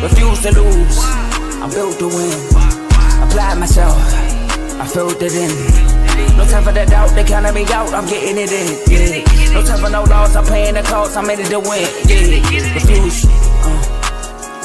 refuse to lose. I'm built to win. Apply myself, I filled it in. No time for the doubt, they counted me out, I'm getting it in. Yeah. No time for no loss, I'm paying the cost, I'm in it to win. Yeah. Refuse.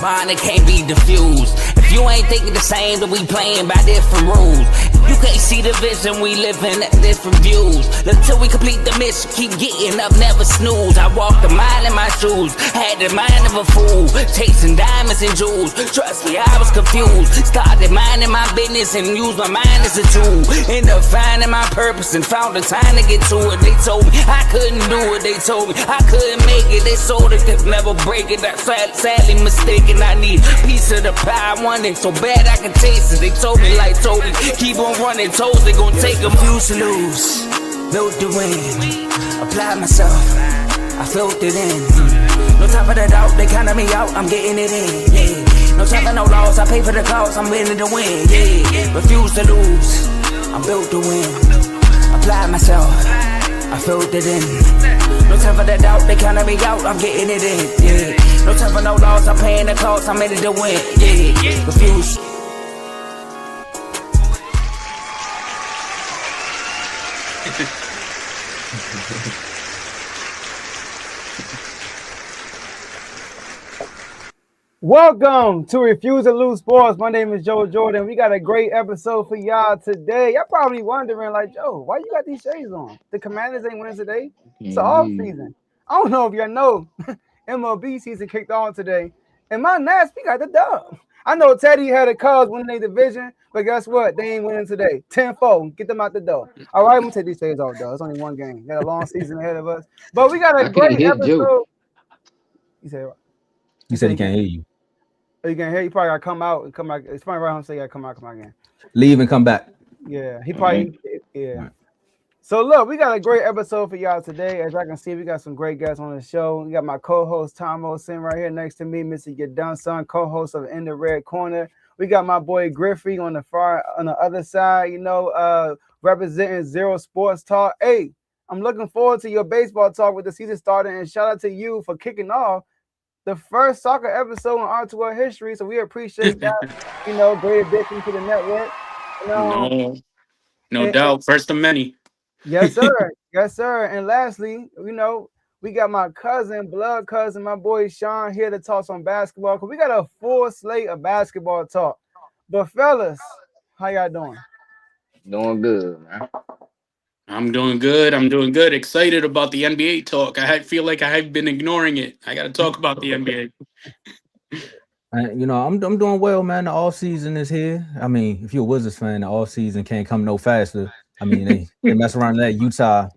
Mine, it can't be diffused. If you ain't thinking the same, then we playing by different rules. You can't see the vision, we living at different views. Until we complete the mission, keep getting up, never snooze. I walked a mile in my shoes, had the mind of a fool, chasing diamonds and jewels. Trust me, I was confused. Started minding my business and used my mind as a tool. Ended up finding my purpose and found the time to get to it. They told me I couldn't do it, they told me I couldn't make it. They sold it, could never break it. That's sadly mistaken. I need a piece of the pie, I want it so bad I can taste it. They told me like told me, keep on running, told they gon' take them. Refuse to lose, built to win. Apply myself, I filled it in. No time for the doubt, they counted me out, I'm getting it in. Yeah. No time for no loss, I pay for the cost, I'm winning to win. Yeah. Refuse to lose, I'm built to win. Apply myself, I filled it in. No time for the doubt, they counted me out, I'm getting it in. Yeah. No time for no loss, I'm paying the cost, I'm in it to win. Yeah. Refuse. Welcome to Refuse to Lose Sports. My name is Joe Jordan. We got a great episode for y'all today. Y'all probably wondering, like, Joe, why you got these shades on? The Commanders ain't winning today. It's the off season. I don't know if y'all know, MLB season kicked on today, and my Nats, we got the dub. I know Teddy had a Cubs winning their division, but guess what? They ain't winning today. 10-4. Get them out the door. All right, I'm going to take these shades off, though. It's only one game. Got a long season ahead of us. But we got a great episode. You said he can't hear you. Oh, you can hear? You probably got to come out and come back. It's probably right home say you got to come out again. Leave and come back. Yeah, he probably, yeah. So, look, we got a great episode for y'all today. As y'all can see, we got some great guests on the show. We got my co-host, Tomo, sitting right here next to me, Mr. Get Done Son, co-host of In the Red Corner. We got my boy Griffey on the other side, representing Zero Sports Talk. Hey, I'm looking forward to your baseball talk with the season starting, and shout out to you for kicking off the first soccer episode in R2R history, so we appreciate that. Great addition to the network. No doubt. First of many. Yes, sir. Yes, sir. And lastly, we got my blood cousin, my boy Sean here to talk some basketball, because we got a full slate of basketball talk. But fellas, how y'all doing? Doing good, man. I'm doing good. Excited about the NBA talk. I feel like I have been ignoring it. I got to talk about the NBA. I'm doing well, man. The off season is here. I mean, if you're a Wizards fan, the off season can't come no faster. I mean, they mess around and let Utah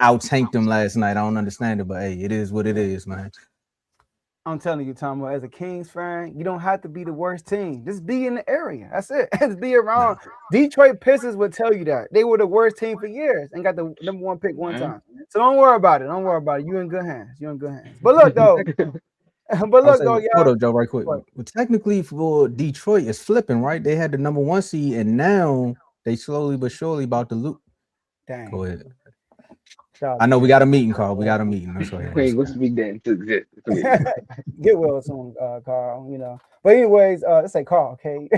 out-tanked them last night. I don't understand it, but hey, it is what it is, man. I'm telling you, Tom, as a Kings fan, you don't have to be the worst team. Just be in the area. That's it. Just be around. Detroit Pistons would tell you that. They were the worst team for years and got the number one pick one time. So don't worry about it. You're in good hands. But look, though. Y'all. Hold up, Joe, right quick. Well, technically, for Detroit, it's flipping, right? They had the number one seed, and now they slowly but surely about to lose. Dang. Go ahead. I know we got a meeting, Carl. We got a meeting. That's right. Wait, let's speak that into existence. Get well soon, Carl. But anyways, let's say Carl, okay?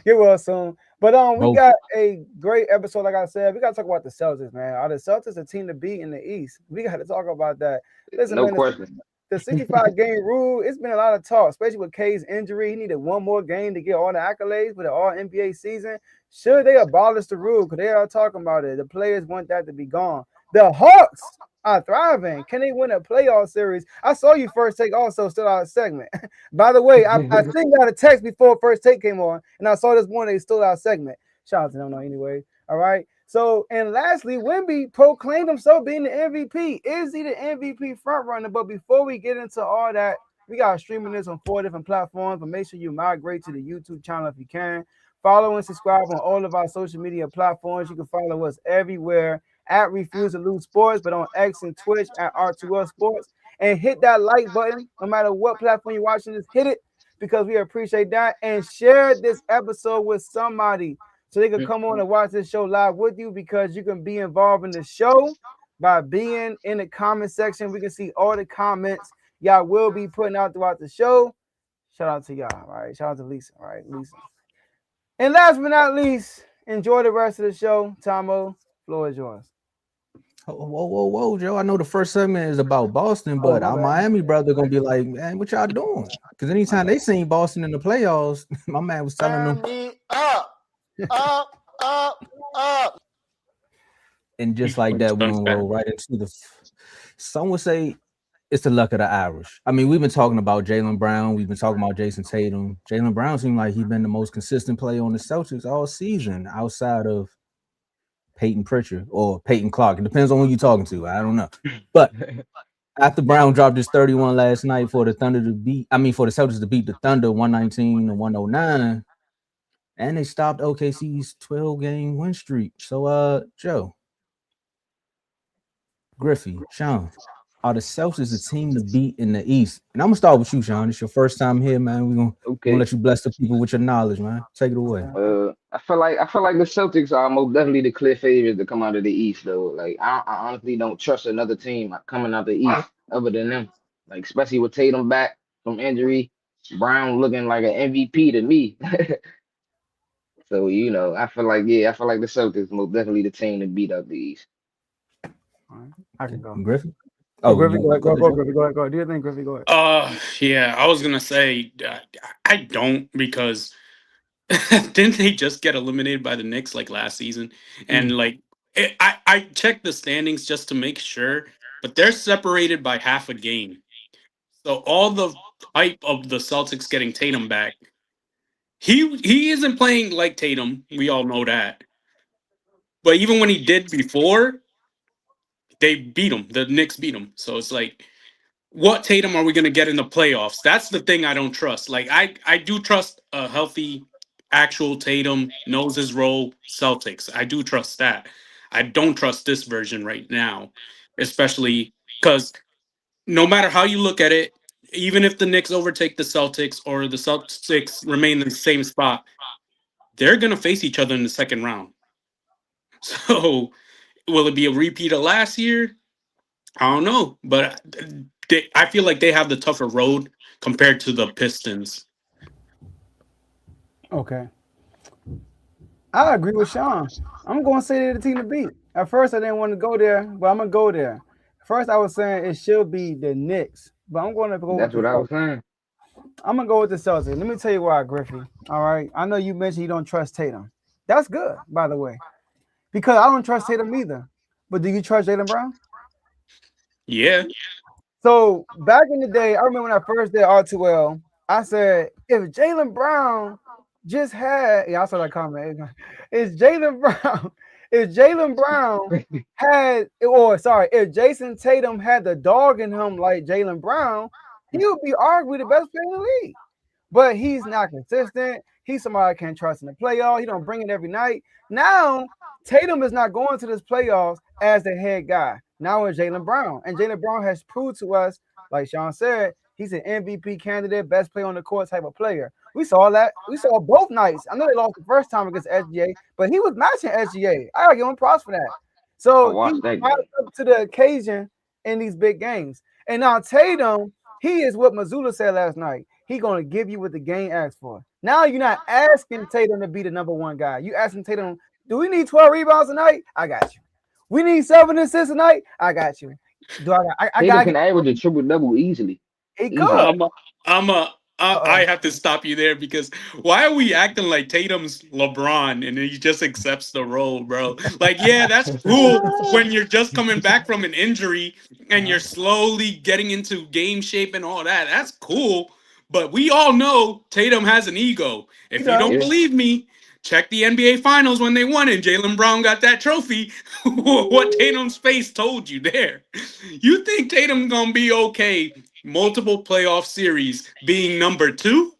Get well soon. But we got a great episode, like I said. We got to talk about the Celtics, man. Are the Celtics a team to beat in the East? We got to talk about that. Listen, no question. The 65-game rule, it's been a lot of talk, especially with K's injury. He needed one more game to get all the accolades for the All-NBA season. Should they abolish the rule? Because they are talking about it. The players want that to be gone. The Hawks are thriving. Can they win a playoff series? I saw you First Take also still out of segment. By the way, I think got a text before First Take came on, and I saw this morning they still out segment. Shout out to them anyway. All right. So, and lastly, Wemby proclaimed himself being the MVP. Is he the MVP frontrunner? But before we get into all that, we got streaming this on 4 different platforms, but make sure you migrate to the YouTube channel if you can. Follow and subscribe on all of our social media platforms. You can follow us everywhere at Refuse to Lose Sports, but on X and Twitch at R2L Sports. And hit that like button, no matter what platform you're watching this, hit it, because we appreciate that. And share this episode with somebody so they can come on and watch this show live with you, because you can be involved in the show by being in the comment section. We can see all the comments y'all will be putting out throughout the show. Shout out to y'all, all right? Shout out to Lisa, all right? Lisa. And last but not least, enjoy the rest of the show. Tomo, floor is yours. Whoa, Joe. I know the first segment is about Boston, Oh, but my our bad. Miami brother gonna be like, man, what y'all doing? Because anytime they seen Boston in the playoffs, my man was telling them, Me up. and just like that, we're gonna roll right into the. Some would say it's the luck of the Irish. I mean, we've been talking about Jaylen Brown, we've been talking about Jason Tatum. Jaylen Brown seemed like he's been the most consistent player on the Celtics all season, outside of Peyton Pritchard or Peyton Clark. It depends on who you're talking to. I don't know. But after Brown dropped his 31 last night for the Celtics to beat the Thunder 119 to 109, and they stopped OKC's 12-game win streak. So, Joe, Griffey, Sean, are the Celtics a team to beat in the East? And I'm gonna start with you, Sean. It's your first time here, man. We're gonna let you bless the people with your knowledge, man. Take it away. I feel like the Celtics are most definitely the clear favorites to come out of the East, though. Like I honestly don't trust another team coming out the East other than them. Like especially with Tatum back from injury, Brown looking like an MVP to me. So I feel like the Celtics most definitely the team to beat out the East. I can go. Griffey? Griffey, go ahead. Griffey, go ahead. Do you think Griffey? Go ahead. Yeah, I was gonna say I don't, because didn't they just get eliminated by the Knicks like last season? And I checked the standings just to make sure, but they're separated by half a game. So all the hype of the Celtics getting Tatum back, he isn't playing like Tatum. We all know that. But even when he did before, they beat him. The Knicks beat him. So it's like, what Tatum are we going to get in the playoffs? That's the thing I don't trust. Like, I do trust a healthy, actual Tatum, knows his role, Celtics. I do trust that. I don't trust this version right now, especially because no matter how you look at it, even if the Knicks overtake the Celtics or the Celtics remain in the same spot, they're going to face each other in the second round. So will it be a repeat of last year? I don't know, but I feel like they have the tougher road compared to the Pistons. Okay. I agree with Sean. I'm going to say they're the team to beat. At first, I didn't want to go there, but I'm going to go there. First, I was saying it should be the Knicks, but I'm going to go That's with what I was saying. I'm going to go with the Celtics. Let me tell you why, Griffey. All right. I know you mentioned you don't trust Tatum. That's good, by the way, because I don't trust Tatum either. But do you trust Jaylen Brown? Yeah. So back in the day, I remember when I first did R2L, I said, if Jaylen Brown just had, I saw that comment. If Jaylen Brown if Jason Tatum had the dog in him like Jaylen Brown, he would be arguably the best player in the league. But he's not consistent. He's somebody I can't trust in the playoffs. He don't bring it every night. Now, Tatum is not going to this playoffs as the head guy. Now it's Jaylen Brown. And Jaylen Brown has proved to us, like Sean said, he's an MVP candidate, best player on the court type of player. We saw that. We saw both nights. I know they lost the first time against SGA, but he was matching SGA. I gotta give him props for that. So he rises up to the occasion in these big games. And now Tatum, he is what Mazzulla said last night. He's going to give you what the game asks for. Now you're not asking Tatum to be the number one guy. You asking Tatum, do we need 12 rebounds tonight? I got you. We need 7 assists tonight? I got you. Tatum can average a triple-double easily. He could. I have to stop you there, because why are we acting like Tatum's LeBron and he just accepts the role, bro? Like, yeah, that's cool when you're just coming back from an injury and you're slowly getting into game shape and all that. That's cool. But we all know Tatum has an ego. If you don't believe me, check the NBA Finals when they won and Jaylen Brown got that trophy. What Tatum's face told you there. You think Tatum gonna be okay multiple playoff series being number 2?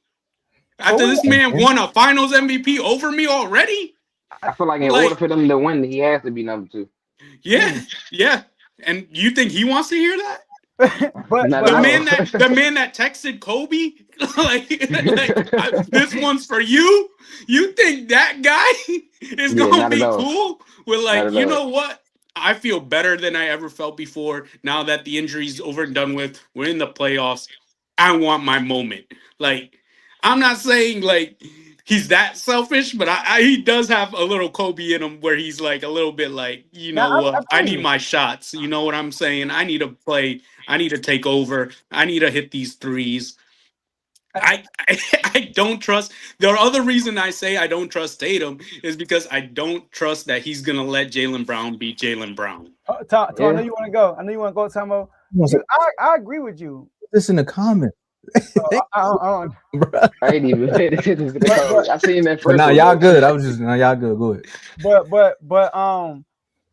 After this man won a Finals MVP over me already? I feel like in order for them to win, he has to be number 2. Yeah. And you think he wants to hear that? but the man that texted Kobe, this one's for you. You think that guy is gonna be cool with you know what? I feel better than I ever felt before. Now that the injury's over and done with, we're in the playoffs. I want my moment. Like, I'm not saying like he's that selfish, but he does have a little Kobe in him where he's like a little bit like, Now I I feel need you. my shots. You know what I'm saying? I need to play. I need to take over. I need to hit these threes. I don't trust. The other reason I say I don't trust Tatum is because I don't trust that he's gonna let Jalen Brown beat Jalen Brown. Tom, I know Yeah. you want to go. I know you want to go, Tomo. I agree with you. This in the comment. I I ain't even paid attention to the comment. I seen that But first now one y'all though. good. I was just now y'all good. Go ahead. but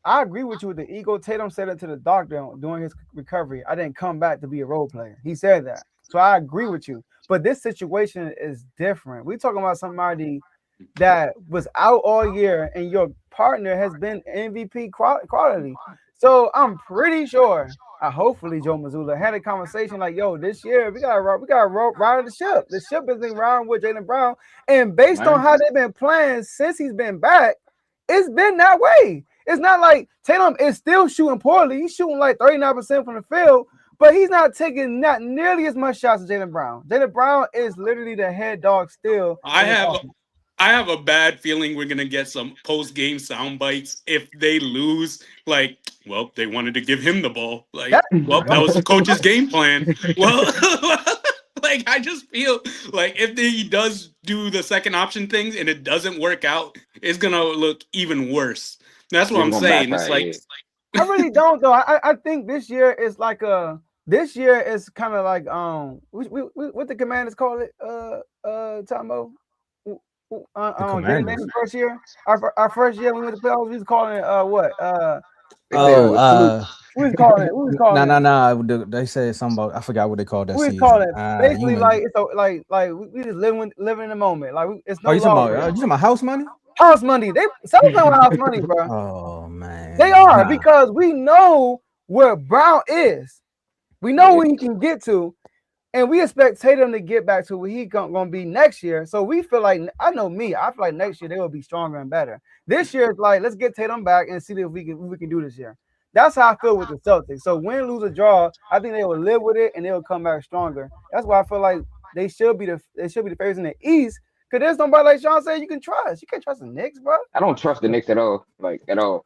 I agree with you with the ego. Tatum said it to the doctor during his recovery. I didn't come back to be a role player. He said that. So I agree with you. But this situation is different. We're talking about somebody that was out all year and your partner has been MVP quality. So I'm pretty sure, hopefully Joe Mazzulla had a conversation like, "Yo, this year we gotta ride the ship. The ship has been riding with Jaylen Brown, and based on Man. how they've been playing since he's been back, it's been that way. It's not like Tatum is still shooting poorly. He's shooting like 39% from the field, but he's not taking not nearly as much shots as Jaylen Brown. Jaylen Brown is literally the head dog still I in this have offense. I have a bad feeling we're gonna get some post game sound bites if they lose. Like, well, they wanted to give him the ball. Like, That well, that was the coach's game plan. Well, like I just feel like if he does do the second option things and it doesn't work out, it's gonna look even worse. That's what It's I'm gonna saying. It's backfire. like Yeah. I really don't though. I think this year is like this year is kind of like what the Commanders call it Tomo. Commanders. Jalen first year, our first year when we went to playoffs, we was calling it what They said it was a fluke. we was calling it No. They said something about I forgot what they called that we was season. calling it You basically may. like it's like we just living in the moment, like it's Oh, no law. you talking about house money? House money, they some playing with house money, bro. Oh man, They are nah. because we know where Brown is. We know where he can get to, and we expect Tatum to get back to where he gonna be next year. So we feel like I feel like next year they will be stronger and better. This year it's like let's get Tatum back and see if we can do this year. That's how I feel with the Celtics. So win, lose, or draw, I think they will live with it and they will come back stronger. That's why I feel like they should be the favorites in the East. Cause there's nobody like Sean said you can trust. You can't trust the Knicks, bro. I don't trust the Knicks at all. Like at all.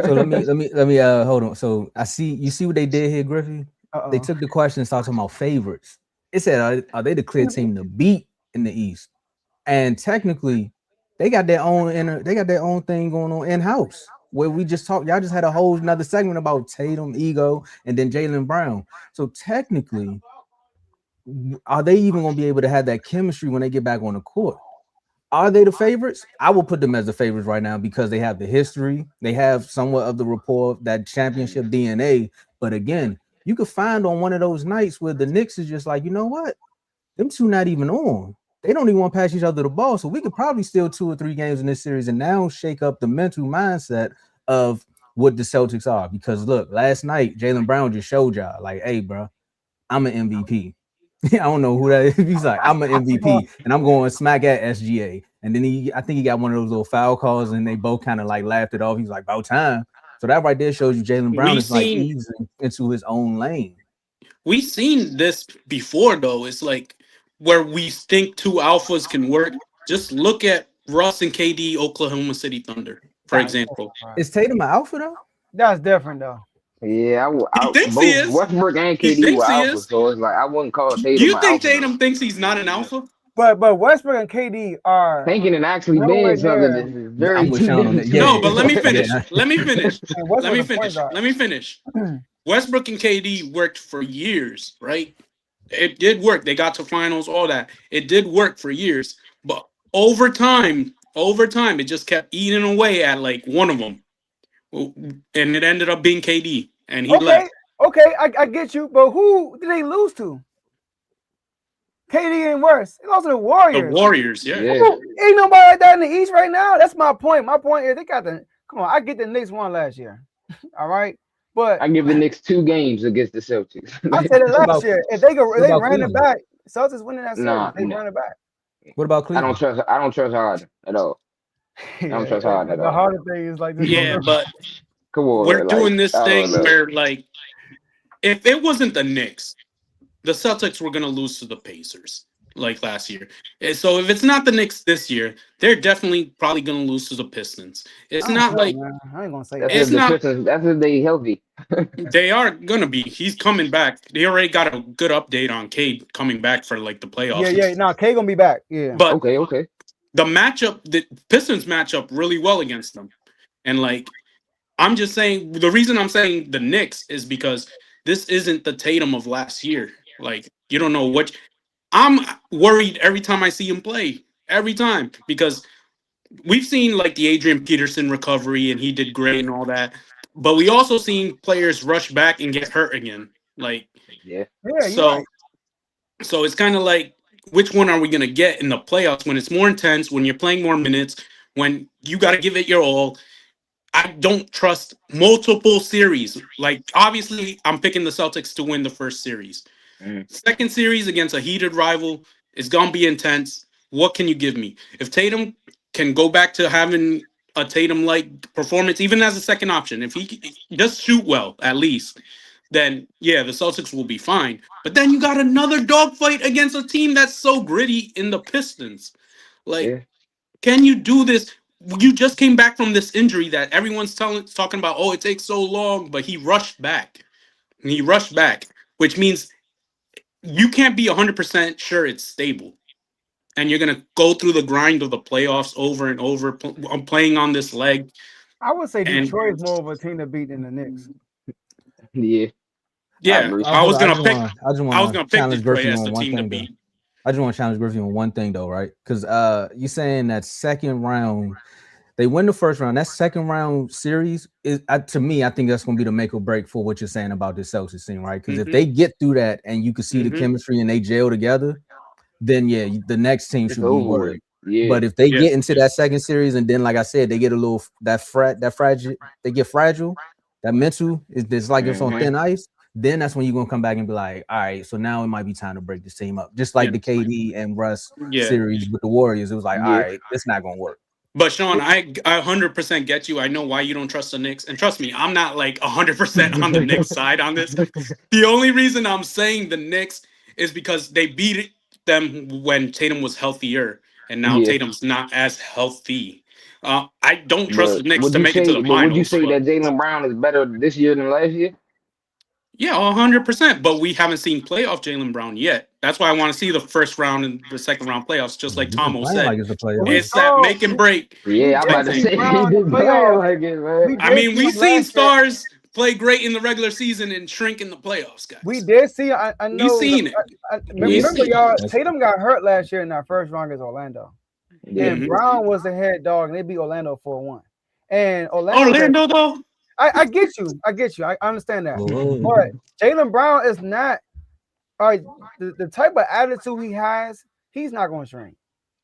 So let me hold on. So you see what they did here, Griffey? They took the question and started talking about favorites. It said, are they the clear team to beat in the East? And technically, they got their own thing going on in-house. Where we just talked, y'all just had a whole another segment about Tatum, ego, and then Jaylen Brown. So technically, are they even gonna be able to have that chemistry when they get back on the court? Are they the favorites? I will put them as the favorites right now because they have the history, they have somewhat of the rapport, that championship DNA. But again, you could find on one of those nights where the Knicks is just like, you know what? Them two not even on. They don't even want to pass each other the ball. So we could probably steal 2 or 3 games in this series and now shake up the mental mindset of what the Celtics are. Because look, last night, Jaylen Brown just showed y'all, like, hey, bro, I'm an MVP. I don't know who that is. He's like, I'm an MVP, and I'm going smack at SGA. And then I think he got one of those little foul calls, and they both kind of like laughed it off. He's like, about time. So that right there shows you Jaylen Brown is like easing into his own lane. We've seen this before, though. It's like where we think 2 alphas can work. Just look at Russ and KD, Oklahoma City Thunder, for example. Is Tatum an alpha though? That's different though. Yeah, He thinks he both is. Westbrook and He KD were thinks he alpha, is. so it's like I wouldn't call Do Tatum you an think alpha though. Tatum thinks he's not an alpha? But Westbrook and KD are Thinking and actually nowhere being something near. is very I'm with two Sean on different. that. No, but let me Yeah. finish. Let me finish. And Let me Westbrook the point finish. guard. Let me finish. Westbrook and KD worked for years, right? It did work. They got to finals, all that. It did work for years. But over time, it just kept eating away at like one of them. And it ended up being KD. And he left. Okay, I get you, but who did they lose to? KD and worse. They lost to the The Warriors. Warriors, yeah. Ain't nobody like that in the East right now. That's my point. My point is they got the come on. I get the Knicks won last year. All right. But I give the Knicks 2 games against the Celtics. I said it last year. If they ran Cleveland? it back, Celtics winning that series. Nah, They run it back. What about I Cleveland? don't trust Harden at all. I don't trust Harden at The all. harder thing is like this. Yeah, but Come on, we're like, doing this I thing don't know. where, like, if it wasn't the Knicks, the Celtics were going to lose to the Pacers. like last year. So if it's not the Knicks this year, they're definitely probably going to lose to the Pistons. I It's don't not know, like man. I ain't gonna say That's that. if it's the not. Pistons. That's if they healthy. They are gonna be. He's coming back. They already got a good update on Cade coming back for like the Yeah, playoffs. yeah. No, K gonna be back. Yeah. But Okay. the matchup, the Pistons match up really well against them. And like, I'm just saying, the reason I'm saying the Knicks is because this isn't the Tatum of last year. Like, you don't know what. I'm worried every time I see him play. Every time because we've seen like the Adrian Peterson recovery and he did great and all that. But we also seen players rush back and get hurt again. Like, Yeah. Yeah, you're so right. so it's kind of like, which one are we going to get in the playoffs when it's more intense, when you're playing more minutes, when you got to give it your all? I don't trust multiple series. Like, obviously, I'm picking the Celtics to win the first series. Mm. Second series against a heated rival is going to be intense. What can you give me? If Tatum can go back to having a Tatum like performance, even as a second option, if he just shoot well, at least, then yeah, the Celtics will be fine. But then you got another dogfight against a team that's so gritty in the Pistons. Like, Yeah. can you do this? You just came back from this injury that everyone's talking about. Oh, it takes so long, but he rushed back. He rushed back, which means you can't be 100% sure it's stable. And you're gonna go through the grind of the playoffs over and over, playing on this leg. I would say And Detroit's more of a team to beat than the Knicks. Yeah. I yeah, agree. Hold on, I just I was want gonna to pick challenge Detroit Griffey as on the one team to thing though. beat. I just want to challenge Griffey on one thing though, right? Because you saying that second round, they win the first round. That second round series is to me, I think that's going to be the make or break for what you're saying about this Celtics team, right? Because if Mm-hmm, they get through that and you can see the mm-hmm, chemistry and they gel together, then yeah, the next team It's should be over with. worried. Yeah. But if they yeah, get into that second series and then, like I said, they get a little fragile, they get fragile. That mental is it's like it's on Mm-hmm. thin ice. Then that's when you're gonna come back and be like, all right, so now it might be time to break this team up. Just yeah, like the KD and Russ yeah. series with the Warriors, it was like, all Yeah. right, it's not gonna work. But Sean, I 100% get you. I know why you don't trust the Knicks, and trust me, I'm not like 100% on the Knicks side on this. The only reason I'm saying the Knicks is because they beat them when Tatum was healthier, and now Yeah. Tatum's not as healthy. I don't trust the But Knicks to make it to the would you finals, say but that Jaylen Brown is better this year than last year? yeah, 100%. But we haven't seen playoff Jalen Brown yet. That's why I want to see the first round and the second round playoffs, just like You've been Tomo playing like said. it's a We playoff. It's that saw make and break. we Yeah, I'm did about Type to see thing. say he Brown in the did playing playoffs. like it, We man. I did mean, see we've him seen last year. stars play great in the regular season and shrink in the playoffs, We guys. did see. I We've know. seen it. Yeah. We've Remember, seen it. y'all. That's Tatum got hurt last year in that first round against Orlando, Yeah. and Hmm. Brown was the head dog, and they beat Orlando 4-1. And Orlando's a, Orlando, though. I get you. I get you. I understand that. whoa. But Jaylen Brown is not. All right, the type of attitude he has, he's not going to shrink.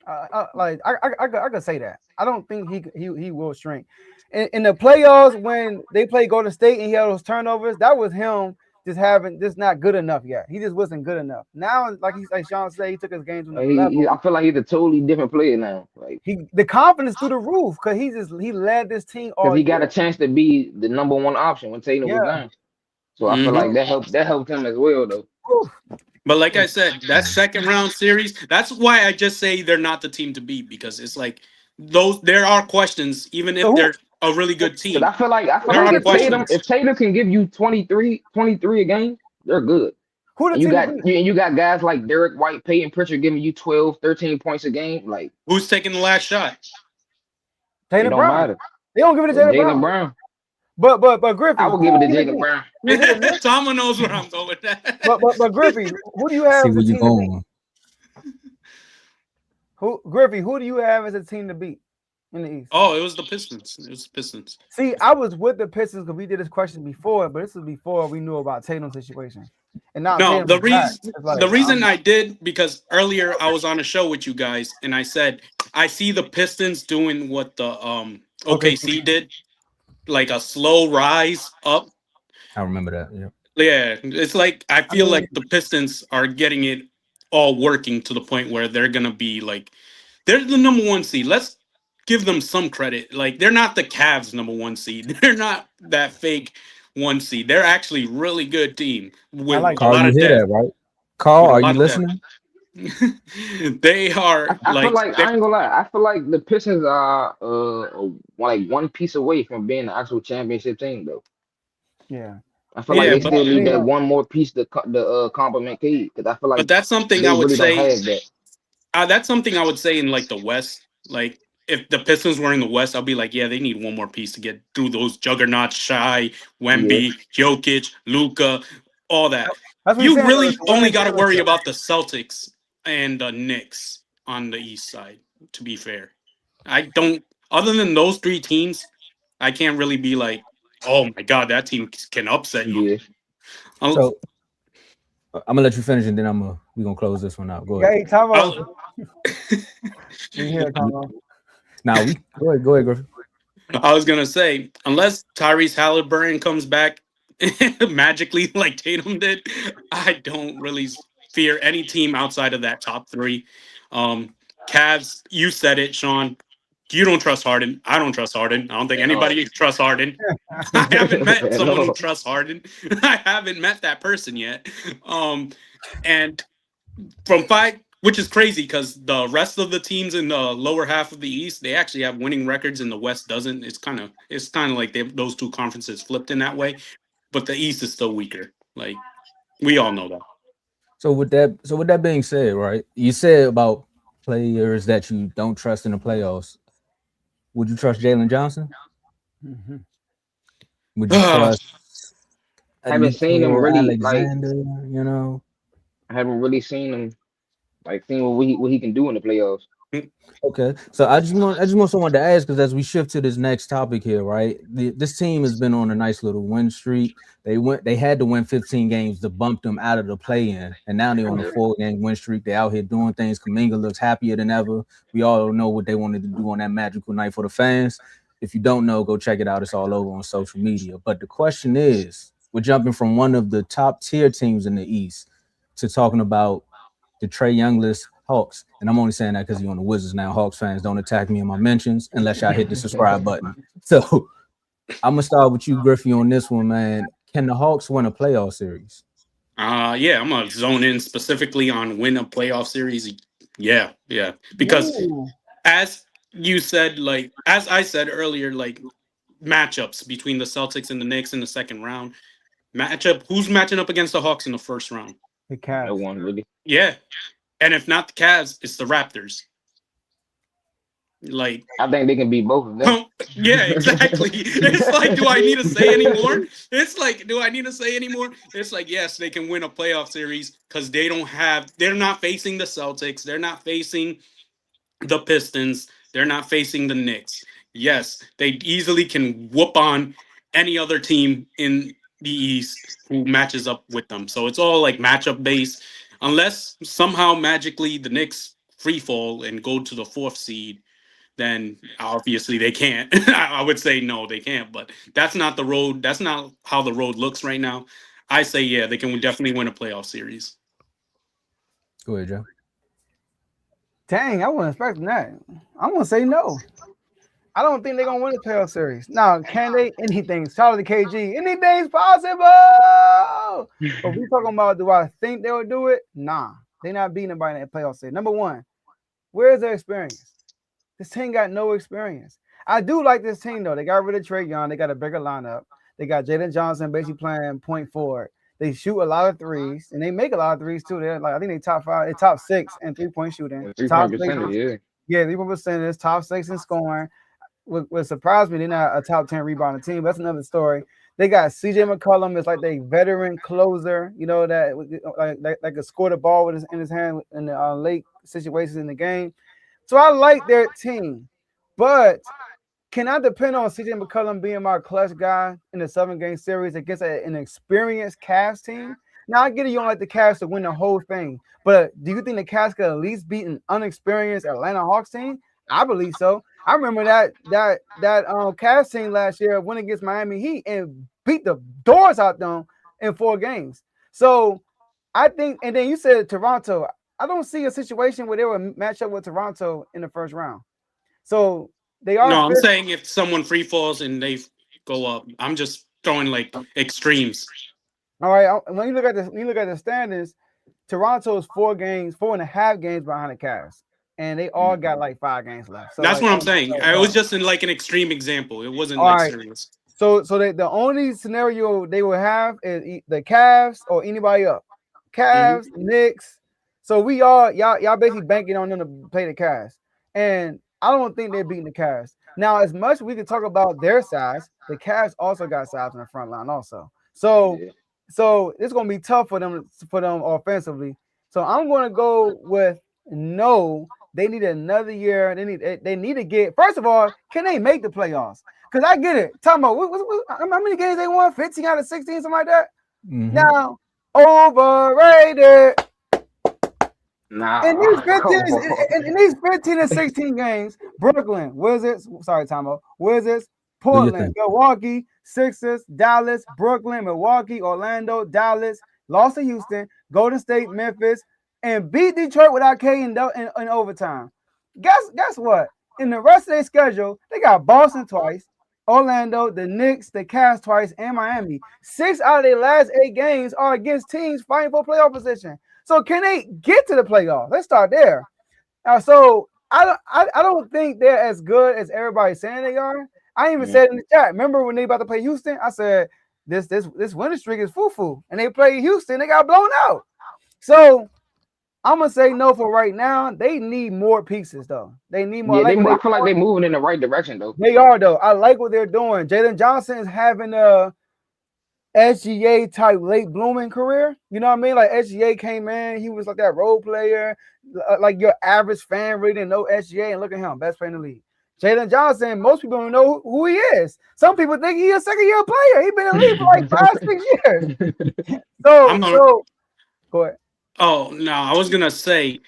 I could say that. I don't think he will shrink. In the playoffs when they played Golden State and he had those turnovers, that was him just not good enough yet. He just wasn't good enough. Now, like Sean said, he took his game to another level. I feel like he's a totally different player now. Like, The confidence through the roof because he led this team because all he got a year. chance to be the number one option when Tatum was Yeah. down. So I feel Hmm. like that helped him as well though. Whew. But like I said, that second round series, that's why I just say they're not the team to beat, because it's like there are questions, even So if they're a really good Because I team. feel like There who are the team? questions. If Tatum can give you 23 a game, they're good. Who the And you team to got beat? you got guys like Derek White, Peyton Pritchard giving you 12, 13 points a game. Like, Who's taking the last shot? it Jaylen don't Brown. matter. They don't give it to But Jaylen Jalen Brown. Brown, But I Griffey, would who give it to do you Jalen beat? Brown. Is it a Knicks? Tama knows where I'm going with that. But Griffey, who do you have See as where a you team to beat? going. Who do you have as a team to beat in the East? Oh, it was the Pistons. It was the Pistons. See, I was with the Pistons because we did this question before, but this was before we knew about Tatum's situation. And now No, Tatum is back. It's the like, reason I did, because earlier I was on a show with you guys and I said I see the Pistons doing what the Okay. OKC did, like a slow rise up. I remember that. Yeah. Yeah, it's like I I feel mean, like the Pistons are getting it all working to the point where they're gonna be like they're the number one seed. Let's give them some credit. Like, they're not the Cavs number one seed. They're not that fake one seed. They're actually really good team I with like a Carl, lot you of hear depth. that, right? Carl, With a are you lot of depth. listening? They are I feel like like I ain't gonna lie. I feel like the Pistons are like one piece away from being an actual championship team though. Yeah. I feel They like yeah, they but still need they that one more piece to complement Cade because I feel like that's something I they would really don't say. have that. That's something I would say in like the West. Like if the Pistons were in the West, I'll be like, yeah, they need one more piece to get through those juggernauts: Shy, Yeah, Wemby, Jokic, Luca, all that. that's what he's You saying though. It's really a only win-win got to worry situation. about the Celtics and the Knicks on the East side. To be fair, I don't. Other than those three teams, I can't really be like, oh my god, that team can upset you. yeah. I'll, So I'm gonna let you finish, and then we're gonna close this one out. Go Yeah, ahead. hey, time out. I'll, We here, time out. Now we go ahead, Griffin. I was gonna say, unless Tyrese Halliburton comes back magically like Tatum did, I don't really fear any team outside of that top three. Cavs, you said it, Sean. You don't trust Harden. I don't trust Harden. I don't think At all. anybody trusts Harden. I haven't met At someone who all. trusts Harden. I haven't met that person yet. And from five, which is crazy because the rest of the teams in the lower half of the East, they actually have winning records, and the West doesn't. It's kind of like those two conferences flipped in that way. But the East is still weaker. Like we all know that. So with that being said, right? You said about players that you don't trust in the playoffs. Would you trust Jalen Johnson? Mhm. Would you trust Haven't seen him Nico really like. Alexander? You know. I haven't really seen him like seen what he can do in the playoffs. Okay, so I just want someone to ask because as we shift to this next topic here, right? This team has been on a nice little win streak. They had to win 15 games to bump them out of the play-in, and now they're on a 4-game win streak. They out here doing things. Kuminga looks happier than ever. We all know what they wanted to do on that magical night for the fans. If you don't know, go check it out. It's all over on social media. But the question is, we're jumping from one of the top tier teams in the East to talking about the Trey Youngless Hawks. And I'm only saying that because you're on the Wizards now. Hawks fans don't attack me in my mentions unless y'all hit the subscribe button. So I'm gonna start with you, Griffey, on this one, man. Can the Hawks win a playoff series? Yeah, I'm gonna zone in specifically on win a playoff series. Yeah, yeah. Because Ooh. as you said, like as I said earlier, like matchups between the Celtics and the Knicks in the second round. Who's matching up against the Hawks in the first round? The No Cavs. one really. Yeah. And if not the Cavs, it's the Raptors. Like, I think they can beat both of them. yeah, exactly. It's like, do I need to say anymore? It's like, do I need to say anymore? It's like, yes, they can win a playoff series because they're not facing the Celtics. They're not facing the Pistons. They're not facing the Knicks. Yes, they easily can whoop on any other team in the East who matches up with them. So it's all like matchup based. Unless somehow magically the Knicks free fall and go to the fourth seed, then obviously they can't. I would say no, they can't. But that's not the road. That's not how the road looks right now. I say yeah, they can definitely win a playoff series. Go ahead, Joe. Dang, I wasn't expecting that. I'm gonna say no. I don't think they're gonna win the playoff series. Now, can they? Anything's shout out to KG. Anything's possible. But we talking about, do I think they'll do it? Nah, they're not beating anybody in that playoff series. Number one, where's their experience? This team got no experience. I do like this team though. They got rid of Trey Young. They got a bigger lineup. They got Jalen Johnson basically playing point forward. They shoot a lot of threes and they make a lot of threes too. They're like, I think they top 5, they top 6 in 3-point shooting. 3-point Top 6, percentage, yeah. yeah, 3-point percentage, top 6 in scoring. What surprised me, they're not a top 10 rebounding team. That's another story. They got CJ McCollum. It's like they veteran closer, you know, that like could score the ball with in his hand in the late situations in the game. So I like their team, but can I depend on CJ McCollum being my clutch guy in the 7-game series against an experienced Cavs team? Now I get it, you don't like the Cavs to win the whole thing, but do you think the Cavs could at least beat an unexperienced Atlanta Hawks team? I believe so. I remember that Cavs team last year went against Miami Heat and beat the doors out them in 4 games. So I think, and then you said Toronto. I don't see a situation where they would match up with Toronto in the first round. So they are No, I'm fifth. saying if someone free falls and they go up, I'm just throwing like extremes. All right. When you look at the standings, Toronto is 4.5 games behind the Cavs, and they all got like 5 games left. So That's like, what I'm saying. It was just in like an extreme example. It wasn't like serious. So the only scenario they will have is the Cavs or anybody up. Cavs, Knicks. So y'all basically banking on them to play the Cavs. And I don't think they're beating the Cavs. Now, as much as we can talk about their size, the Cavs also got size in the front line also. So it's gonna be tough for them offensively. So I'm gonna go with no. They need another year. They need to get, first of all, can they make the playoffs? Because I get it. Talking about how many games they won? 15 out of 16, something like that. Mm-hmm. Now, overrated. Nah. In these 15 and 16 games, Brooklyn, Wizards, Wizards, Portland, Milwaukee, Sixers, Dallas, Brooklyn, Milwaukee, Orlando, Dallas, lost to Houston, Golden State, Memphis, and beat Detroit without K in overtime. Guess what? In the rest of their schedule, they got Boston twice, Orlando, the Knicks, the Cavs twice, and Miami. 6 out of their last 8 games are against teams fighting for playoff position. So can they get to the playoffs? Let's start there. So I don't think they're as good as everybody's saying they are. I even said in the chat. Remember when they about to play Houston? I said this winning streak is foo-foo, and they played Houston. They got blown out. So I'm gonna say no for right now. They need more pieces though. They need more. Yeah, I feel like they're moving in the right direction though. They are though. I like what they're doing. Jalen Johnson is having a SGA type late blooming career. You know what I mean? Like SGA came in, he was like that role player, like your average fan really didn't know SGA, and look at him, best player in the league. Jalen Johnson, most people don't know who he is. Some people think he's a second-year player. He's been in the league for like 5-6 years. So go ahead. Oh no, I was gonna say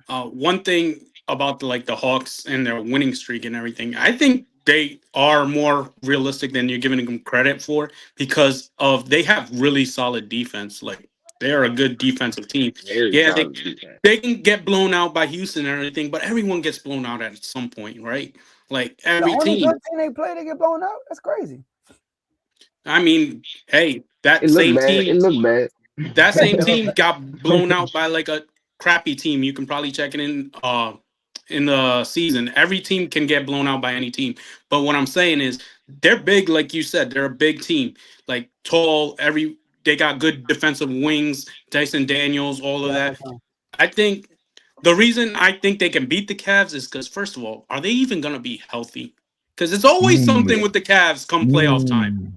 one thing about the Hawks and their winning streak and everything. I think they are more realistic than you're giving them credit for because they have really solid defense. Like they are a good defensive team. They can get blown out by Houston and everything, but everyone gets blown out at some point, right? Like every team. Good team they play, they get blown out. That's crazy. I mean, hey, that It same looked team. It looked bad. That same team got blown out by like a crappy team. You can probably check it in the season. Every team can get blown out by any team. But what I'm saying is they're big, like you said. They're a big team, like tall. They got good defensive wings. Dyson Daniels, all of that. I think the reason I think they can beat the Cavs is because, first of all, are they even gonna be healthy? Because it's always something with the Cavs come playoff time.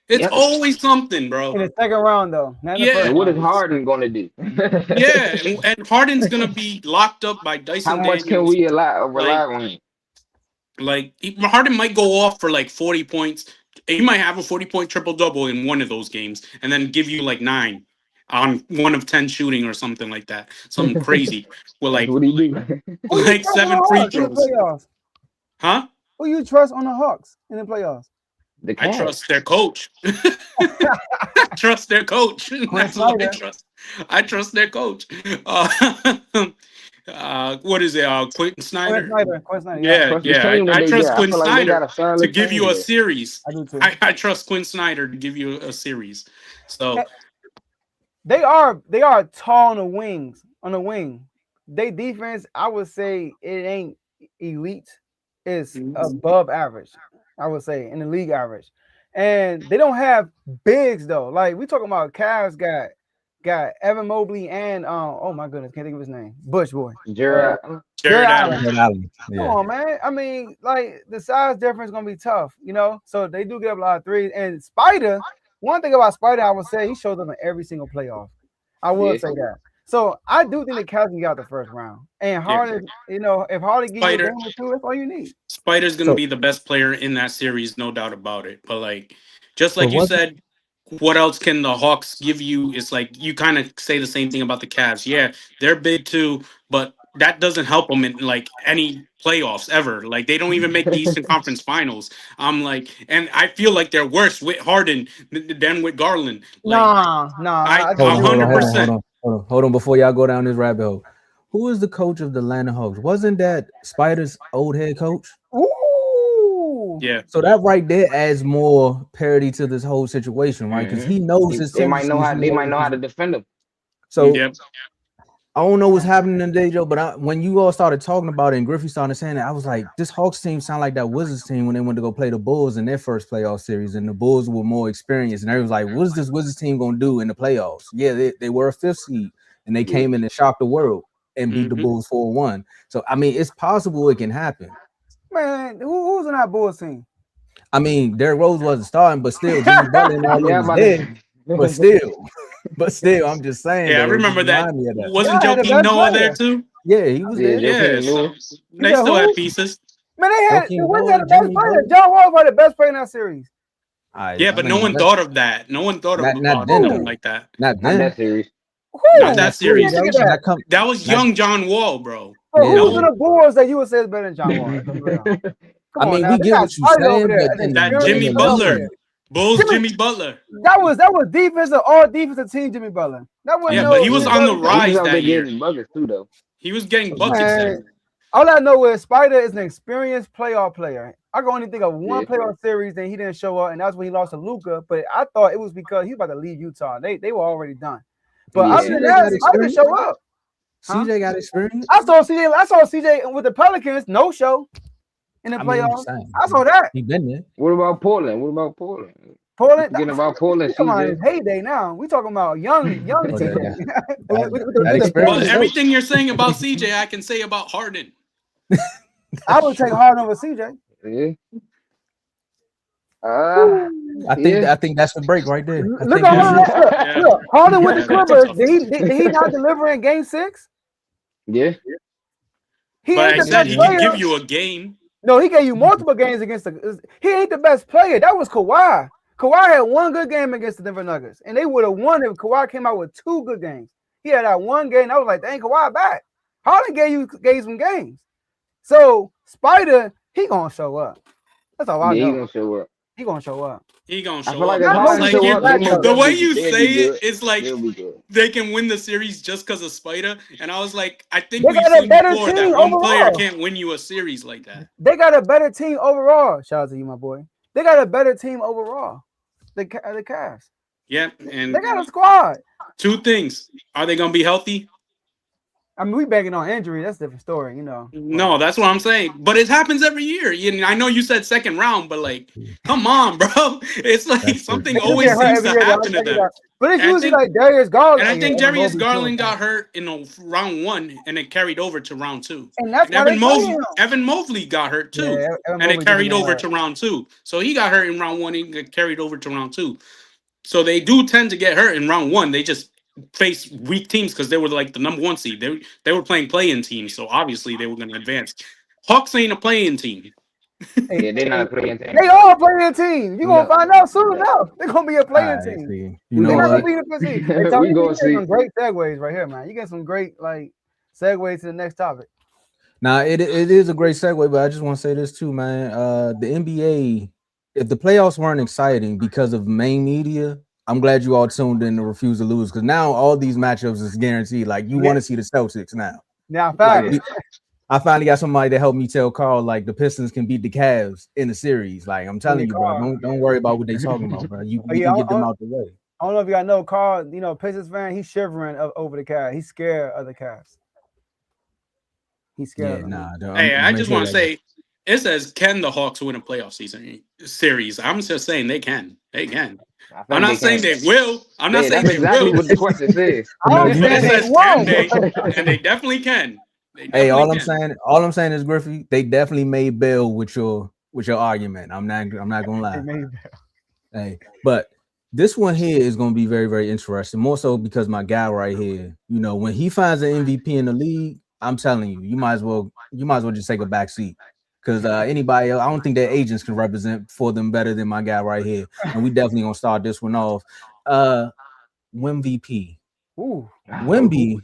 It's always something, bro. In the second round, though. And what is Harden going to do? And Harden's going to be locked up by Dyson Daniels. How much can we rely on him? Like, Harden might go off for like 40 points. He might have a 40-point triple-double in one of those games and then give you like 9 on 1 of 10 shooting or something like that. Something crazy. With like, what do you do? Like 7 free throws. Huh? Who you trust on the Hawks in the playoffs? I trust their coach. I trust their coach. That's what I trust. I trust their coach. What is it? Quentin Snyder. Quentin Snyder. Yeah. I trust Quentin Snyder to give you a there. series. I do too. I trust Quentin Snyder to give you a series. So they are tall on the wings. On the wing, they defense, I would say it ain't elite. It's above average. I would say in the league average, and they don't have bigs though. Like we talking about, Cavs got Evan Mobley and oh my goodness, can't think of his name. Bush boy. Jared Allen. Come on, man. I mean, like the size difference is gonna be tough, you know. So they do get a lot of threes. And Spider, one thing about Spider, I would say he shows up in every single playoff. I would say that. So I do think the Cavs can get out the first round. And Harden, you know, if Harden gives you a game or two, that's all you need. Spider's gonna be the best player in that series, no doubt about it. But like, just like you said, what else can the Hawks give you? It's like you kind of say the same thing about the Cavs. Yeah, they're big too, but that doesn't help them in like any playoffs ever. Like they don't even make the Eastern Conference Finals. I'm like, and I feel like they're worse with Harden than with Garland. Like, nah. 100%. Hold on, before y'all go down this rabbit hole. Who is the coach of the Atlanta Hawks? Wasn't that Spider's old head coach? Ooh. Yeah. So that right there adds more parity to this whole situation, right? Because he knows his team. They might know how to defend him. So I don't know what's happening today, Joe, but when you all started talking about it and Griffey started saying it, I was like, this Hawks team sound like that Wizards team when they went to go play the Bulls in their first playoff series, and the Bulls were more experienced, and everyone's like, what is this Wizards team gonna do in the playoffs? Yeah, they were a 5th seed, and they came in and shocked the world and beat the Bulls 4-1. So I mean, it's possible it can happen. Man, who's on that Bulls team? I mean, Derrick Rose wasn't starting, but still, Jimmy Butler and all Yeah, was there. But still, I'm just saying. Yeah, I though, remember that. Wasn't Y'all had the Joakim best Noah player. there too? Yeah, he was there. Yeah, so they still had pieces. Man, they had Joakim the Wizards Noah, had the best Jimmy player. Butler. John Wall was the best player in that series. Yeah, but no one thought of that. No one thought Not about then, him though. like that. Not Not then. that series. Who? Not that series. Look at that. That was young John Wall, bro. Bro, Yeah. who's in the Bulls that you would say is better than John Wall? I mean, we get what you're saying, but That Jimmy Butler. Bulls Jimmy Butler. That was defensive, all defensive team Jimmy Butler. That was Yeah, but he was on the He was rise out there that year. getting buckets too, though. He was getting buckets there. All I know is Spider is an experienced playoff player. I can only think of one playoff series that he didn't show up, and that's when he lost to Luka. But I thought it was because he was about to leave Utah. They were already done. But other than that, Spider didn't show up. CJ got experience. I saw CJ with the Pelicans, no show in the playoffs. I saw that. He been there. What about Portland? Portland. Forgetting about Portland, Come on, CJ. it's heyday now. We talking about young team. Well, everything you're saying about CJ, I can say about Harden. I would take Harden over CJ. Yeah. I think that's the break right there. Look at Harden. Look, Harden with the Clippers. Did he not deliver in Game 6? Yeah. But I said he can give you a game. No, he gave you multiple games against the. He ain't the best player. That was Kawhi. Kawhi had one good game against the Denver Nuggets, and they would have won if Kawhi came out with 2 good games. He had that one game. I was like, dang, Kawhi back. Harden gave some games. So Spider, he gonna show up. That's all I know. He gonna show up. He gonna show up. He gonna show like up. it's The way you say it, it's like He'll be good. they can win the series just because of Spider. And I was like, I think They we've got a seen better before team that one overall. player can't win you a series like that. They got a better team overall. Shout out to you, my boy. They got a better team overall. The Cavs. Yeah, and They got a squad. 2 things: are they gonna be healthy? I mean, we begging on injury. That's a different story, you know. No, that's what I'm saying. But it happens every year. I know you said second round, but like, come on, bro. It's like something always seems to happen to them. But it's usually like Darius Garland. And I think Darius Garland got hurt in round 1, and it carried over to round 2. And that's why Evan Mobley got hurt too, and it carried over to round 2. So he got hurt in round 1, and it carried over to round 2. So they do tend to get hurt in round 1. They just face weak teams because they were like the number 1 seed. They were playing play-in teams, so obviously they were going to advance. Hawks ain't a play-in team. Yeah, they're not a playing team. They are a playing team. You're gonna find out soon enough. They're gonna be a playing team. You know what? We gonna see some great segues right here, man. You get some great like segues to the next topic. Now it is a great segue, but I just want to say this too, man. The NBA, if the playoffs weren't exciting because of main media, I'm glad you all tuned in to refuse to lose, because now all these matchups is guaranteed. Like you want to see the Celtics now. Now, fact. I finally got somebody to help me tell Carl like the Pistons can beat the Cavs in the series. Like I'm telling you, bro, don't worry about what they talking about, bro. You can get them out the way. I don't know if y'all know Carl, you know, Pistons fan, he's shivering over the Cavs. He's scared of the Cavs. He's scared. Hey, I just want to say, it says, can the Hawks win a playoff series? I'm just saying they can. They can. I'm not saying they will. I'm not saying they will. What the question says. It says can they, and they definitely can. Hey, all I'm saying is, Griffey, they definitely made bail with your argument. I'm not gonna lie. Hey, but this one here is gonna be very, very interesting. More so because my guy right here, you know, when he finds an MVP in the league, I'm telling you, you might as well just take a back seat. Because anybody else, I don't think their agents can represent for them better than my guy right here. And we definitely gonna start this one off. Wemby. Wemby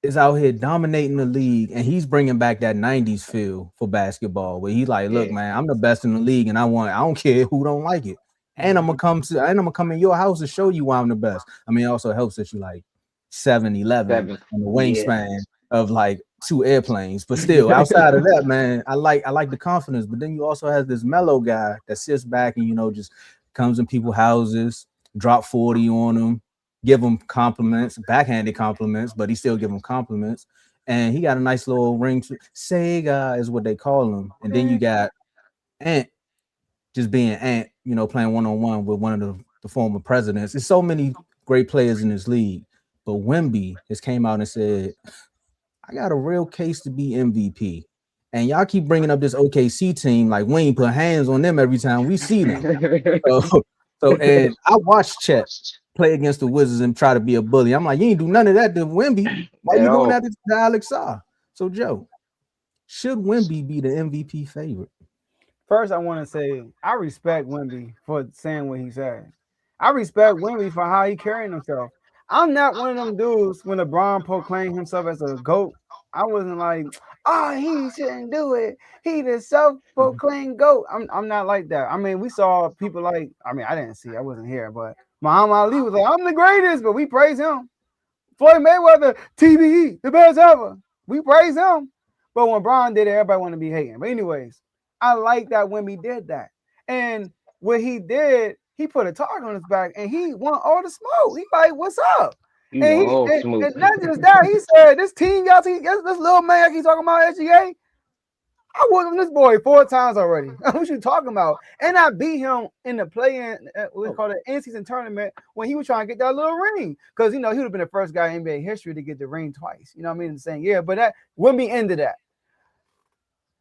is out here dominating the league, and he's bringing back that 90s feel for basketball, where he's like, look, man, I'm the best in the league, and I don't care who don't like it. And I'm gonna come in your house to show you why I'm the best. I mean, it also helps that you like 7'11" on the wingspan of like 2 airplanes, but still, outside of that, man, I like the confidence. But then you also have this mellow guy that sits back and, you know, just comes in people's houses, drop 40 on them, give him compliments, backhanded compliments, but he still give him compliments. And he got a nice little ring to Sega is what they call him. And then you got Ant just being Ant, playing one-on-one with one of the former presidents. There's so many great players in this league. But Wemby just came out and said, I got a real case to be MVP. And y'all keep bringing up this OKC team like we ain't put hands on them every time we see them. And I watched Chet play against the Wizards and try to be a bully. I'm like, you ain't do none of that to Wemby. Why you doing that to Alex Sarr? So, Joe, should Wemby be the MVP favorite? First, I want to say I respect Wemby for saying what he said. I respect Wemby for how he carrying himself. I'm not one of them dudes when LeBron proclaimed himself as a GOAT. I wasn't like, he shouldn't do it. He the self-proclaimed GOAT. I'm not like that. I mean, we saw people like, I didn't see, I wasn't here, but Muhammad Ali was like, I'm the greatest, but we praise him. Floyd Mayweather, TBE, the best ever. We praise him. But when Bron did it, everybody wanted to be hating. But anyways, I like that Wemby did that. And what he did, he put a target on his back and he want all the smoke. He like, what's up? And not just that, he said, this team, y'all see, this little man he's talking about SGA. I worked on this boy 4 times already. What you talking about? And I beat him in the play-in, we call it in-season tournament, when he was trying to get that little ring. Because, he would have been the first guy in NBA history to get the ring twice. You know what I mean? The same year. But that Wemby ended that.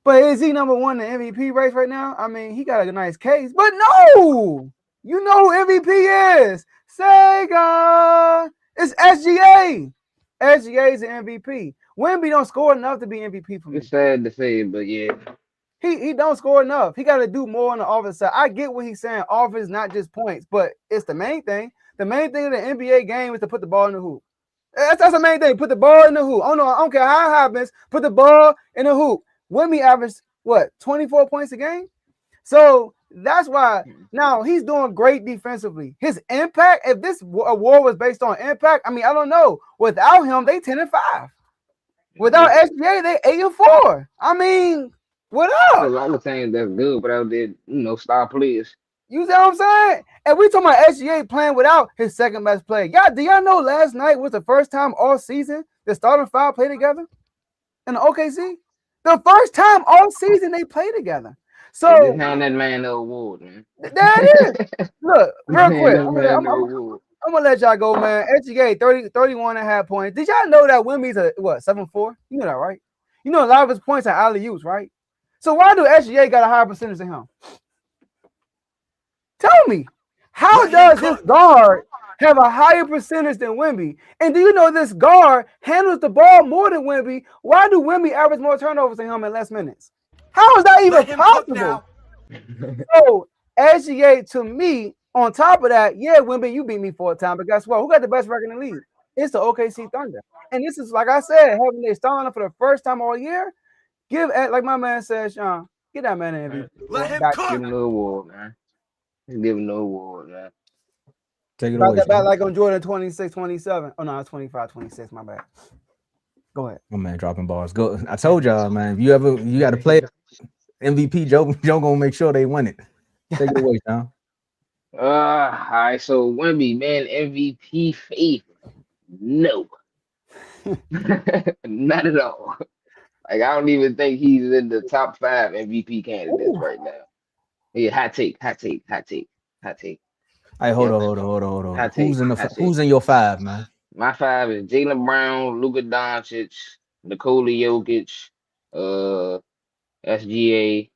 But is he number one in the MVP race right now? I mean, he got a nice case. But no! You know who MVP is. Sega! It's SGA. SGA is the MVP. Wemby don't score enough to be MVP for me. It's sad to say, but yeah. He don't score enough. He got to do more on the offense side. I get what he's saying. Offense, not just points, but it's the main thing. The main thing of the NBA game is to put the ball in the hoop. That's the main thing. Put the ball in the hoop. I don't care how it happens. Put the ball in the hoop. Wemby averaged, 24 points a game? So that's why now he's doing great defensively. His impact, if this award was based on impact, I don't know. Without him, they 10-5. Without SGA, they 8-4. What up? A lot of things that's good, but out there, star players. You see what I'm saying? And we talking about SGA playing without his second best player. Do y'all know last night was the first time all season the starting 5 played together in the OKC? The first time all season they played together. So just hand that man the award, man. There it is. Look, real quick. I'm gonna let y'all go, man. SGA 31.5 points. Did y'all know that Wemby's a 7-4? You know that, right? You know a lot of his points are alley-oops, right? So why do SGA got a higher percentage than him? Tell me, how does this guard have a higher percentage than Wemby? And do you know this guard handles the ball more than Wemby? Why do Wemby average more turnovers than him in less minutes? How is that even possible? So SGA, to me, on top of that, Wemby, you beat me 4 times, but guess what? Who got the best record in the league? It's the OKC Thunder. And this is, like I said, having their starting for the first time all year. Like my man said, Sean, get that man an MVP. Let him cook. Give him the award, man. Give him the award, man. Take it away. Back like on Jordan 26-27. Oh, no, 25-26, my bad. Go ahead. Oh, man, dropping balls. Go. I told y'all, man, if you got to play MVP, Joe gonna make sure they win it. Take it away, Sean. All right, so Wemby, man, MVP favorite. No. Not at all. Like, I don't even think he's in the top 5 MVP candidates right now. Yeah, hot take. Hey, hold on. Who's in your 5, man? My 5 is Jaylen Brown, Luka Doncic, Nikola Jokic, SGA,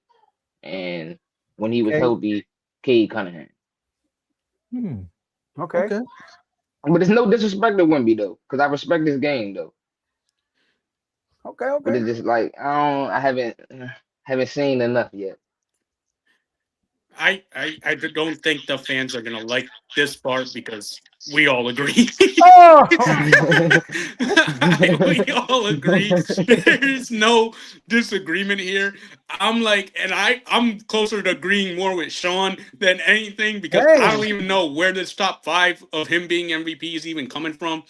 and when he was healthy, Cade Cunningham. Okay. But there's no disrespect to Wemby though, because I respect this game though. Okay. But it's just like I haven't seen enough yet. I don't think the fans are gonna like this part because we all agree. Oh! We all agree. There's no disagreement here. I'm closer to agreeing more with Sean than anything because I don't even know where this top 5 of him being MVP is even coming from.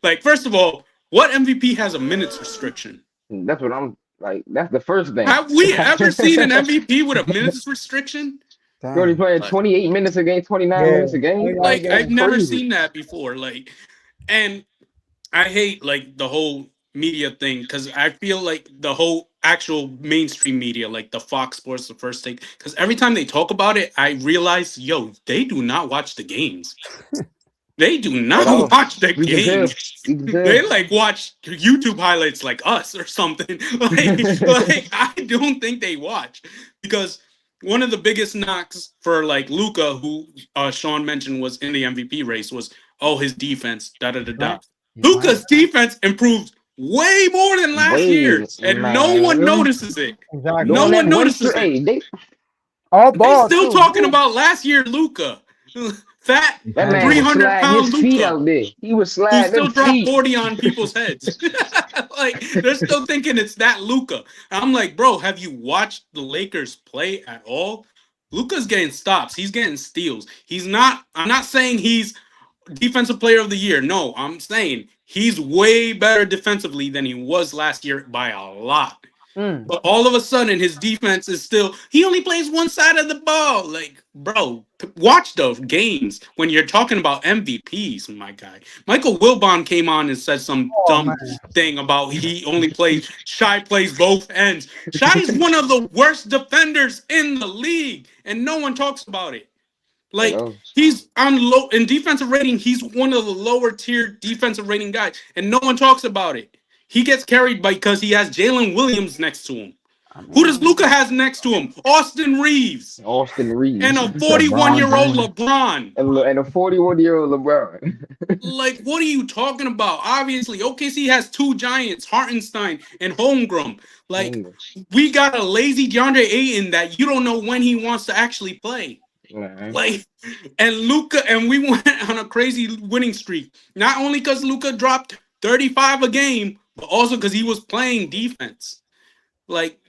Like, first of all, what MVP has a minutes restriction? That's what I'm like. That's the first thing. Have we ever seen an MVP with a minutes restriction? Shorty Damn. playing Like, 28 minutes a game, 29 Yeah. minutes a game. 29 like I've games. never Crazy. seen that before. Like, and I hate like the whole media thing because I feel like the whole actual mainstream media, like the Fox Sports, the First Take, because every time they talk about it, I realize, yo, they do not watch the games. They do At not all. watch the You can tell. games. You can They tell. like watch YouTube highlights like us or something. like I don't think they watch because one of the biggest knocks for like Luca, who Sean mentioned was in the MVP race, was his defense. Da da da da. Right. He's playing. Luca's defense improved way more than last Way, year, and no one man. notices it. Exactly. No During that one one notices streak, it. hey, they All They ball still too. talking about last year Luca, fat that man three was hundred sliding his pound feet Luca, out there. He was who sliding them still dropped feet. 40 on people's heads. like they're still thinking it's that Luca. I'm like, bro, have you watched the Lakers play at all? Luca's getting stops. He's getting steals. I'm not saying he's defensive player of the year. No, I'm saying he's way better defensively than he was last year by a lot. Mm. But all of a sudden, his defense is still, he only plays one side of the ball. Like, bro, watch those games when you're talking about MVPs, my guy. Michael Wilbon came on and said some Oh dumb man. thing about Shai plays both ends. Shai is one of the worst defenders in the league, and no one talks about it. At Like, all. he's on low in defensive rating, he's one of the lower tier defensive rating guys, and no one talks about it. He gets carried because he has Jalen Williams next to him. I Who does mean, Luca has next to him? Austin Reeves Austin and Reeves. a LeBron 41-year-old James. LeBron. And a 41-year-old LeBron. Like, what are you talking about? Obviously, OKC has two giants, Hartenstein and Holmgren. Like, we got a lazy DeAndre Ayton that you don't know when he wants to actually play. Man. Like, and Luca, and we went on a crazy winning streak. Not only because Luca dropped 35 a game, but also because he was playing defense. Like,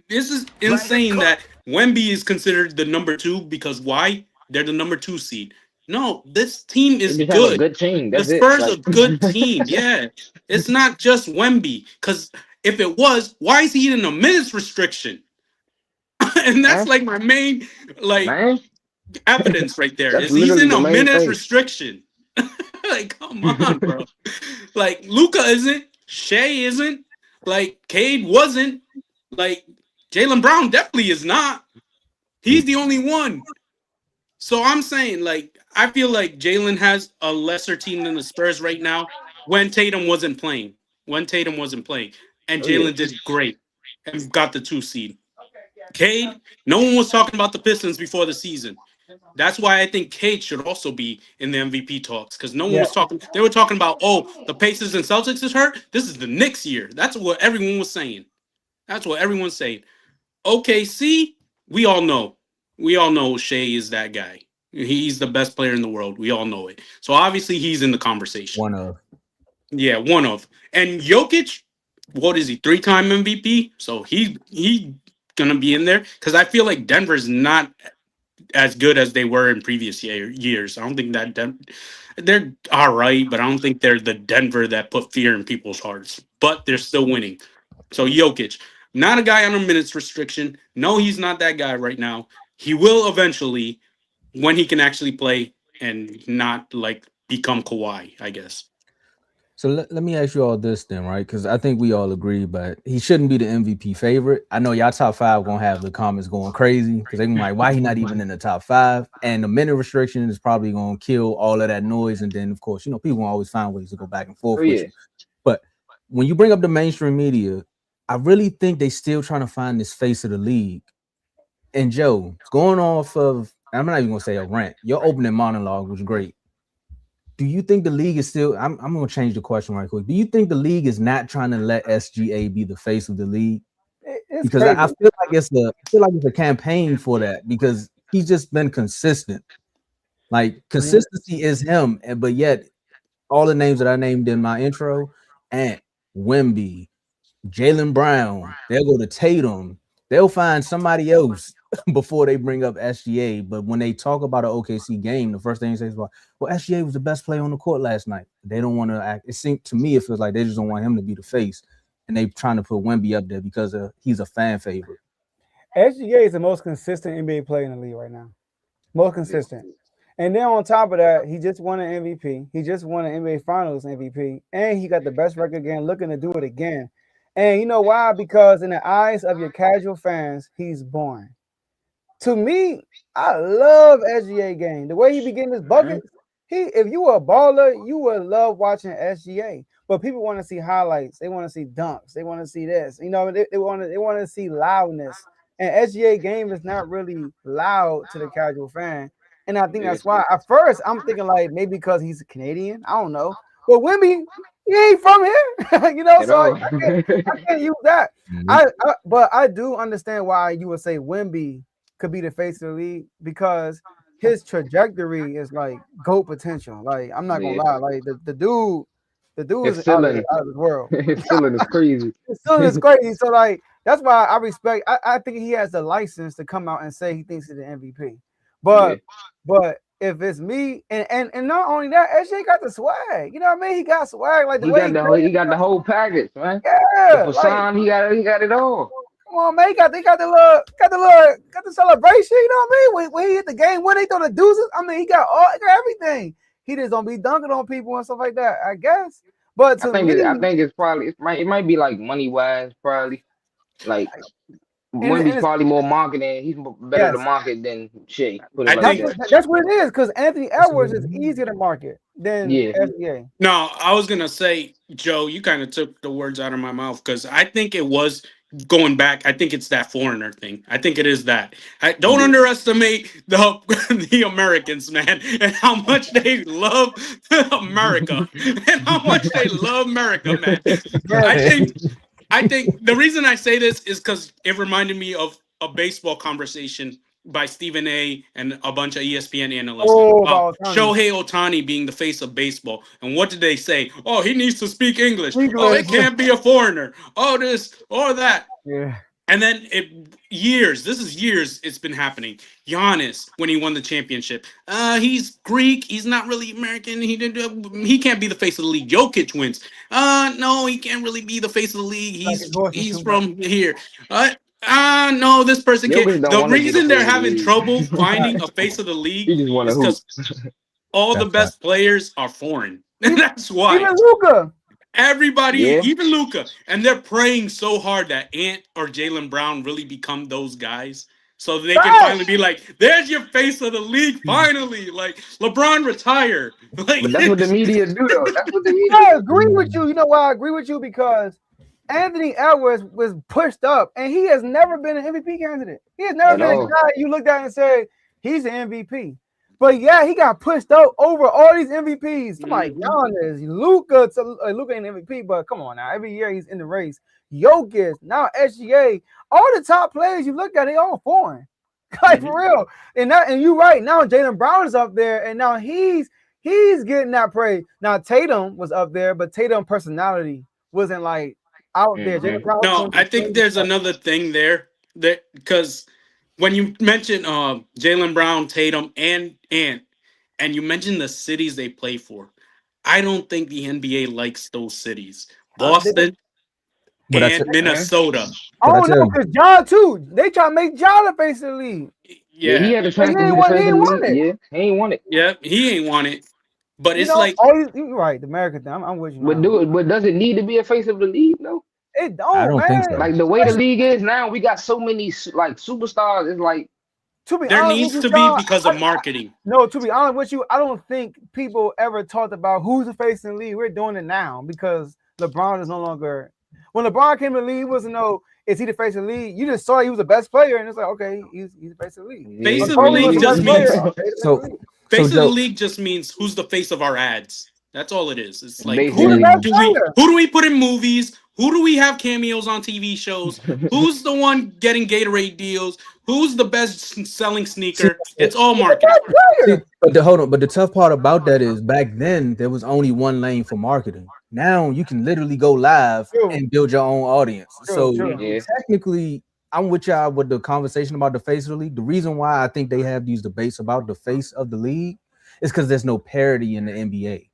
this is insane that Wemby is considered the number 2 because why? They're the number 2 seed. No, this team They is just have a good. good team. The That's it. Spurs Like, a good team. Yeah, it's not just Wemby. Because if it was, why is he in a minutes restriction? and that's man, like my main man, evidence right there. that's Is he's literally in the a main minutes thing. restriction. like, come on, bro. Like Luca isn't. Shea isn't. Like Cade wasn't. Like Jalen Brown definitely is not. He's the only one. So I'm saying, like, I feel like Jalen has a lesser team than the Spurs right now when Tatum wasn't playing. And Oh yeah. Jalen did great and got the 2 seed. Cade, no one was talking about the Pistons before the season. That's why I think Cade should also be in the MVP talks because no one yeah. was talking. They were talking about, the Pacers and Celtics is hurt. This is the Knicks year. That's what everyone was saying. That's what everyone's saying. OKC, we all know. We all know Shea is that guy. He's the best player in the world. We all know it. So obviously he's in the conversation. One of. Yeah, one of. And Jokic, what is he? 3-time MVP. So he gonna be in there because I feel like Denver's not as good as they were in previous years. I don't think that they're all right, but I don't think they're the Denver that put fear in people's hearts. But they're still winning. So Jokic, not a guy on a minutes restriction. No, he's not that guy right now. He will eventually when he can actually play and not like become Kawhi, I guess. So let me ask you all this then, right? Because I think we all agree, but he shouldn't be the MVP favorite. I know y'all top 5 gonna have the comments going crazy because they're like, why he not even in the top 5? And the minute restriction is probably gonna kill all of that noise. And then, of course, people always find ways to go back and forth Oh with yeah. you. But when you bring up the mainstream media, I really think they still trying to find this face of the league. And Joe, going off of, I'm not even gonna say a rant. Your opening monologue was great. Do you think the league is still? I'm going to change the question right quick. Do you think the league is not trying to let SGA be the face of the league? It's Because crazy. I feel like it's a campaign for that because he's just been consistent. Like consistency is him, but yet all the names that I named in my intro, Ant, Wemby, Jalen Brown, they'll go to Tatum. They'll find somebody else before they bring up SGA. But when they talk about an OKC game, the first thing they say is, well, SGA was the best player on the court last night. They don't want to act. It seems to me, it feels like they just don't want him to be the face. And they trying to put Wemby up there because he's a fan favorite. SGA is the most consistent NBA player in the league right now. most consistent. And then on top of that, he just won an MVP. He just won an NBA Finals MVP, and he got the best record again, looking to do it again. And you know why? Because in the eyes of your casual fans, he's boring. To me, I love SGA game. The way he be getting his buckets. If you were a baller, you would love watching SGA. But people want to see highlights. They want to see dunks. They want to see this. You know, they want to see loudness. And SGA game is not really loud to the casual fan. And I think Yeah. that's why. At first, I'm thinking like maybe because he's a Canadian. I don't know. But Wemby, he ain't from here. You know, At so all. I can't use that. But I do understand why you would say Wemby could be the face of the league because his trajectory is like GOAT potential. Like I'm not gonna Yeah. lie, like the dude His is out of ceiling, this world. his ceiling is crazy. His ceiling is crazy. So like that's why I respect. I think he has the license to come out and say he thinks he's the MVP. Yeah. But if it's me and not only that, SJ got the swag. You know what I mean? He got swag like the way He got the whole package, man. yeah, The like, facade, he got it all. come on, man. He got the celebration. You know what I mean? When he hit the game, when they throw the deuces, I mean, he got everything. He just don't be dunking on people and stuff like that, I guess. But to me, I think it's probably it might be like money wise, probably like Wemby's it's, probably more marketing. He's better to yes, market than Shea. Put it I like think that. that's what it is. Because Anthony Edwards is easier to market than Yeah. SGA. no, I was gonna say, Joe, you kind of took the words out of my mouth because I think it was going back. I think it's that foreigner thing. I think it is that. I don't Yeah. underestimate the the Americans, man, and how much they love America and how much they love America, man. I think I think the reason I say this is because it reminded me of a baseball conversation by Stephen A. and a bunch of ESPN analysts Oh, about about Ohtani. Shohei Ohtani being the face of baseball. And what did they say? Oh, he needs to speak English. Oh, English. it can't be a foreigner. Oh, this or that. Yeah. And then this is years it's been happening. Giannis, when he won the championship, he's Greek. He's not really American. He can't be the face of the league. Jokic wins. No, he can't really be the face of the league. He's from here. No, this person can't. Jokic don't The want to be the reason face they're of the having league. trouble finding a face of the league He just want to is hoop. because all the That's best players are foreign. That's why. Even Luka. Everybody, Yeah. even Luca, and they're praying so hard that Ant or Jalen Brown really become those guys, so they can finally be like, "There's your face of the league, finally!" Like LeBron retire. Like But that's what the media do, though. That's what the media I do. agree with you. You know why I agree with you? Because Anthony Edwards was pushed up, and he has never been an MVP candidate. He has never At been a all. guy you looked at and said he's an MVP. But yeah, he got pushed up over all these MVPs. Somebody Giannis, Luka. Luka ain't MVP, but come on now. Every year he's in the race. Jokic, now SGA. All the top players you look at, they all foreign. Like for real. And you're right. Now Jalen Brown is up there, and now he's getting that praise. Now Tatum was up there, but Tatum personality wasn't like out there. Jalen Brown. No, I think there's another thing there that because when you mention Jalen Brown, Tatum, and Ant, and you mention the cities they play for, I don't think the NBA likes those cities. Boston But I and Minnesota. I But I don't tell know you- because John too. They try to make John the face of the league. Yeah, he Yeah, had a chance to He be ain't the won- face he of ain't the won league. it. Yeah, he ain't won it. yeah, he ain't want it. But You it's know, like you're right. The American thing. I'm with you. But does it need to be a face of the league though? It don't. I don't man. think so. Like the way the league is now, we got so many like superstars. It's like To be there honest needs with to you, be John, because of marketing. No, to be honest with you, I don't think people ever talked about who's the face in the league. We're doing it now because LeBron is no longer. When LeBron came to the league, he wasn't is he the face of the league? You just saw he was the best player, and it's like, okay, he's the face of the league. Face of the Kobe was league the just best player. means Okay, he's the So- face of the league. face of the Joe- league just means who's the face of our ads. That's all it is. It's like Basically. Who's the best who player? do we put in movies? Who do we have cameos on TV shows? Who's the one getting Gatorade deals? Who's the best selling sneaker? It's all marketing. Player. But the tough part about that is back then there was only one lane for marketing. Now you can literally go live True. and build your own audience. True, So true. Yeah. technically, I'm with y'all with the conversation about the face of the league. The reason why I think they have these debates about the face of the league is because there's no parity in the NBA.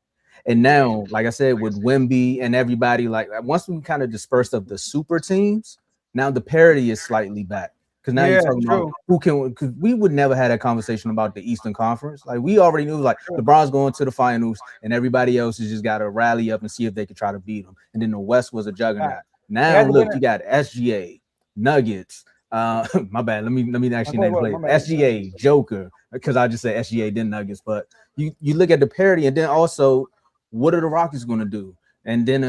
And now, like I said, with Wemby and everybody, like once we kind of dispersed of the super teams, now the parity is slightly back. Because now you're talking about who can, because we would never have that conversation about the Eastern Conference. Like we already knew, like LeBron's going to the finals, and everybody else has just got to rally up and see if they could try to beat them. And then the West was a juggernaut. Right. Now look, you got SGA, Nuggets. My bad. Let me actually name the player. SGA, Joker, because I just said SGA then Nuggets. But you look at the parity, and then also what are the Rockets going to do? And then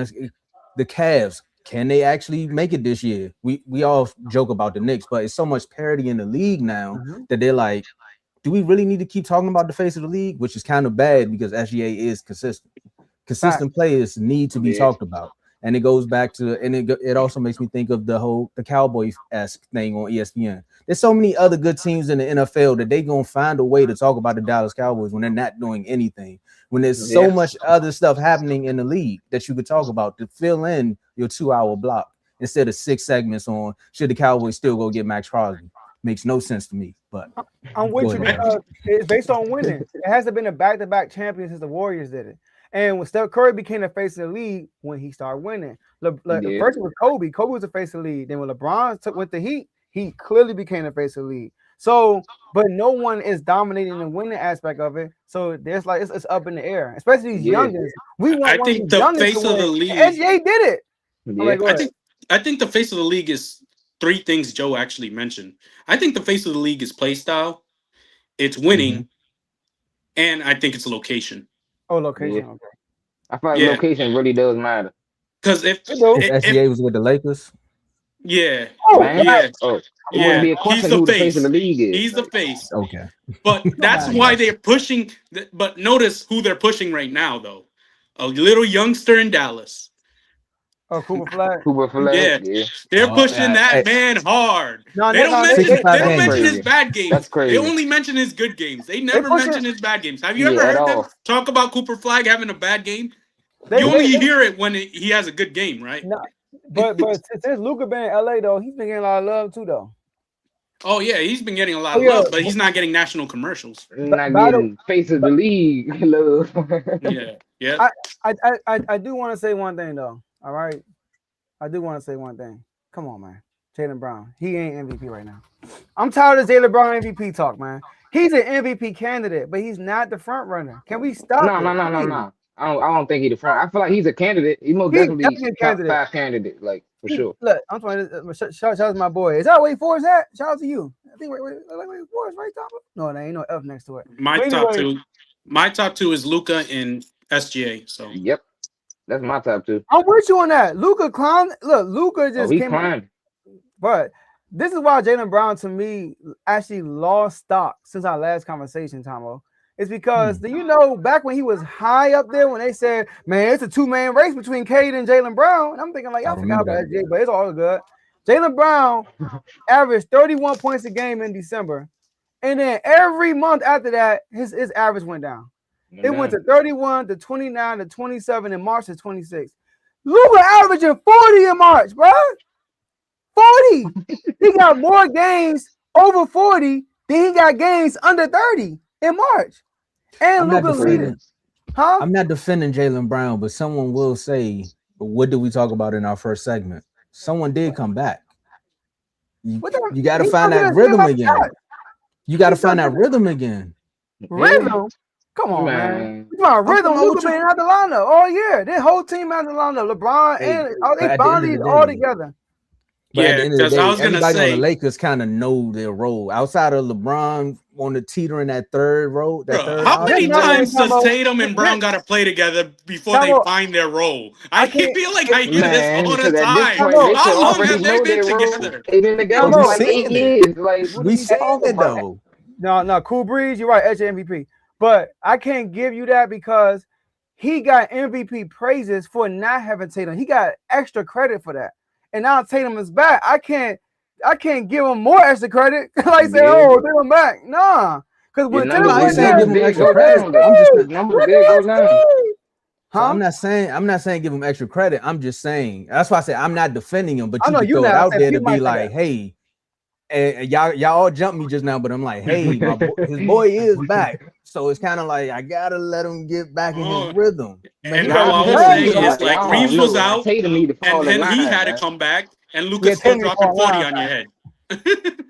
the Cavs. Can they actually make it this year? We all joke about the Knicks, but it's so much parity in the league now that they're like, do we really need to keep talking about the face of the league? Which is kind of bad because SGA is consistent. Consistent players need to be talked about. And it goes back to, and it also makes me think of the Cowboys-esque thing on ESPN. There's so many other good teams in the NFL that they're going to find a way to talk about the Dallas Cowboys when they're not doing anything. When there's so much other stuff happening in the league that you could talk about to fill in your 2-hour block instead of 6 segments on should the Cowboys still go get Max Crosby. Makes no sense to me. But I'm with you because it's based on winning. It hasn't been a back-to-back champion since the Warriors did it. And when Steph Curry became the face of the league, when he started winning, first it was Kobe. Kobe was the face of the league. Then when LeBron went the Heat, he clearly became the face of the league. So, but no one is dominating the winning aspect of it. So there's like it's up in the air, especially these youngins. We want I think the face of the league. SGA did it. Yeah. I think the face of the league is 3 things Joe actually mentioned. I think the face of the league is play style, it's winning, and I think it's location. Oh, location. Yeah. Okay. I feel like location really does matter. Because if SGA was with the Lakers, he's the face of the league is. He's the face. Okay, but that's why they're pushing. But notice who they're pushing right now, though. A little youngster in Dallas. Oh, Cooper Flag. Yeah. They're pushing that man hard. They don't mention his bad games. That's crazy. They only mention his good games. They never mention his bad games. Have you ever heard them talk about Cooper Flag having a bad game? You only hear it when he has a good game, right? No, but since Luka been in LA though, he's been getting a lot of love too though. Oh yeah, he's been getting a lot of love, but he's not getting national commercials. Not getting face of the league love. Yeah. I do want to say one thing though. All right. I do want to say one thing. Come on, man. Jaylen Brown. He ain't MVP right now. I'm tired of Jaylen Brown MVP talk, man. He's an MVP candidate, but he's not the front runner. Can we stop? No. I don't think he's the front. I feel like he's a candidate. He's definitely a top 5 candidate, like for sure. Look, I'm trying to shout out to my boy. Is that Wake Forest at? Shout out to you. I think Wake Forest, right, Tom? No, there ain't no F next to it. My top two is Luka and SGA. So yep. That's my top 2. I'm with you on that. Luka climbed. Look, Luka just came climbed. But this is why Jaylen Brown, to me, actually lost stock since our last conversation, Tomo. It's because, back when he was high up there, when they said, man, it's a 2-man race between Cade and Jaylen Brown. And I'm thinking, like, I forgot about SGA, but it's all good. Jaylen Brown averaged 31 points a game in December. And then every month after that, his average went down. It went to 31 to 29 to 27 in March to 26. Luka averaging 40 in March, bro. 40. He got more games over 40 than he got games under 30 in March. And Luka leading. I'm not defending Jaylen Brown, but someone will say, what did we talk about in our first segment? Someone did come back. You got to find that rhythm again. You got to find that rhythm again. Rhythm? Come on, man. You about rhythm? Luka been out the lineup all year. This whole team out the lineup. LeBron and they bonded all together. But at the end of the day, everybody on the Lakers kind of know their role. Outside of LeBron on the teetering that third row. How many times does Tatum and Brown got to play together before they find their role? I feel like I hear this all the time. How long have they been together? They've been together for like 8 years. We saw it though. No, Cool Breeze, you're right, edge MVP. But I can't give you that because he got MVP praises for not having Tatum. He got extra credit for that. And now Tatum is back. I can't give him more extra credit. Like say, oh, Tatum back. Nah. Because when Tatum I saying give him extra credit. I'm just I'm not saying give him extra credit. I'm just saying that's why I said I'm not defending him, but you can throw it out there to be like, hey. And y'all all jumped me just now, but I'm like, hey, his boy is back. So it's kind of like I gotta let him get back in his rhythm. And all I'm saying is like Reeves was out, and then he had to come back, and Luka still dropping 40 on your head.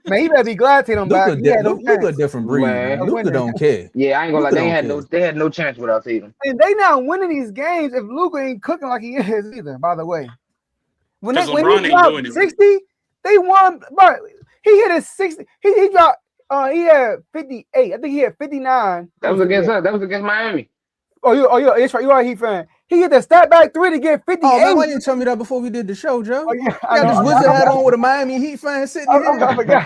Man, he better be glad Tatum back. He had no Luka a chance. different breed, man. Man. Luka don't care. Yeah, I ain't gonna lie. Luka don't care. They had no chance without Tatum. And they not winning these games if Luka ain't cooking like he is either. By the way, when he dropped 60, they won. But he hit a 60. He dropped. He had 58. I think he had 59. That was against us. That was against Miami. Oh, it's right. You are a Heat fan. He hit the step back 3 to get 58. Oh man, why you tell me that before we did the show, Joe? Oh, yeah, I got this wizard hat on with a Miami Heat fan sitting here. I forgot.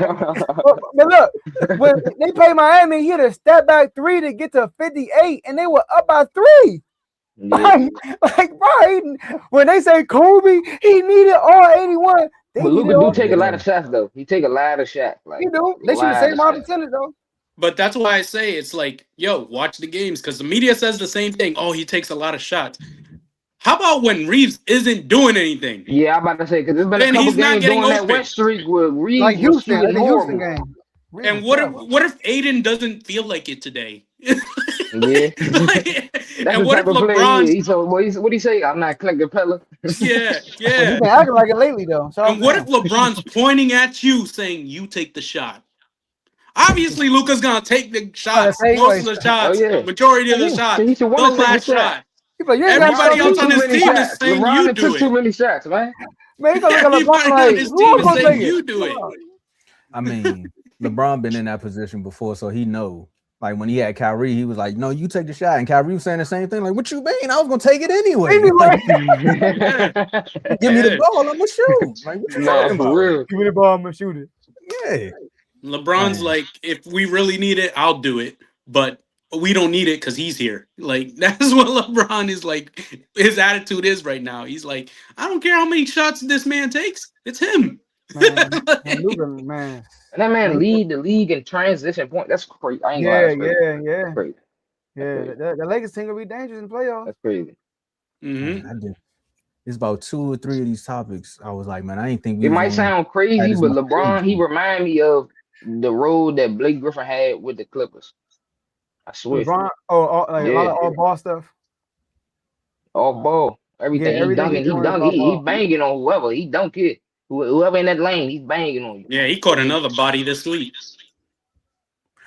But look, when they played Miami, he hit a step back 3 to get to 58, and they were up by 3. Yeah. Like, bro, when they say Kobe, he needed all 81. But Luka do take a lot of shots, though. He take a lot of shots. Like, he do. They shoot the same amount of percentage, though. But that's why I say it's like, yo, watch the games, because the media says the same thing. Oh, he takes a lot of shots. How about when Reeves isn't doing anything? Yeah, I'm about to say, because there's been a couple games during that wet streak where Reeves like Houston, was the Houston game. And what if Aiden doesn't feel like it today? Yeah. And what if LeBron? What do you say? I'm not collecting Pella. Yeah. He's been acting like it lately, though. And what if LeBron's pointing at you saying, you take the shot? Obviously, Luka's going to take the shots, most of the shots, majority of the shots, the last shot. Everybody else on his team is saying you do took it. too many shots, man. Everybody on his team is saying you do it. I mean, LeBron been in that position before, so he know. Like when he had Kyrie, he was like, "No, you take the shot," and Kyrie was saying the same thing. Like, "What you mean? I was gonna take it anyway. Like, give me the ball, I'm gonna shoot. Like, what you talking about? Real. Give me the ball, I'm gonna shoot it." Yeah. LeBron's like, if we really need it, I'll do it, but we don't need it because he's here. Like, that's what LeBron is like. His attitude is right now. He's like, I don't care how many shots this man takes. It's him. Man. And that man lead the league in transition point. That's crazy. I ain't Yeah. Crazy. The Lakers team will be dangerous in the playoffs. That's crazy. Mm-hmm. It's about 2 or 3 of these topics. I was like, man, I ain't think it might sound crazy, but LeBron, he remind me of the role that Blake Griffin had with the Clippers. I swear. LeBron, a lot of all ball stuff. All ball. Everything. He dunking. He banging on whoever. He don't care. Whoever in that lane, he's banging on you. Yeah, he caught another body this week.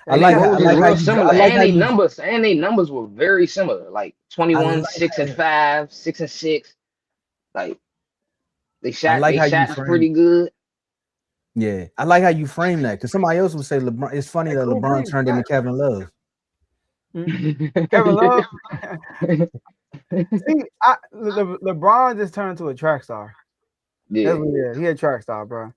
I like how similar. And their numbers were very similar. Like 21, 6 and 5, 6 and 6. Like they shot pretty good. Yeah, I like how you frame that, because somebody else would say LeBron. It's funny that LeBron turned into Kevin Love. Kevin Love. See, LeBron just turned into a track star. Yeah, that's what he is. He a track star, bro.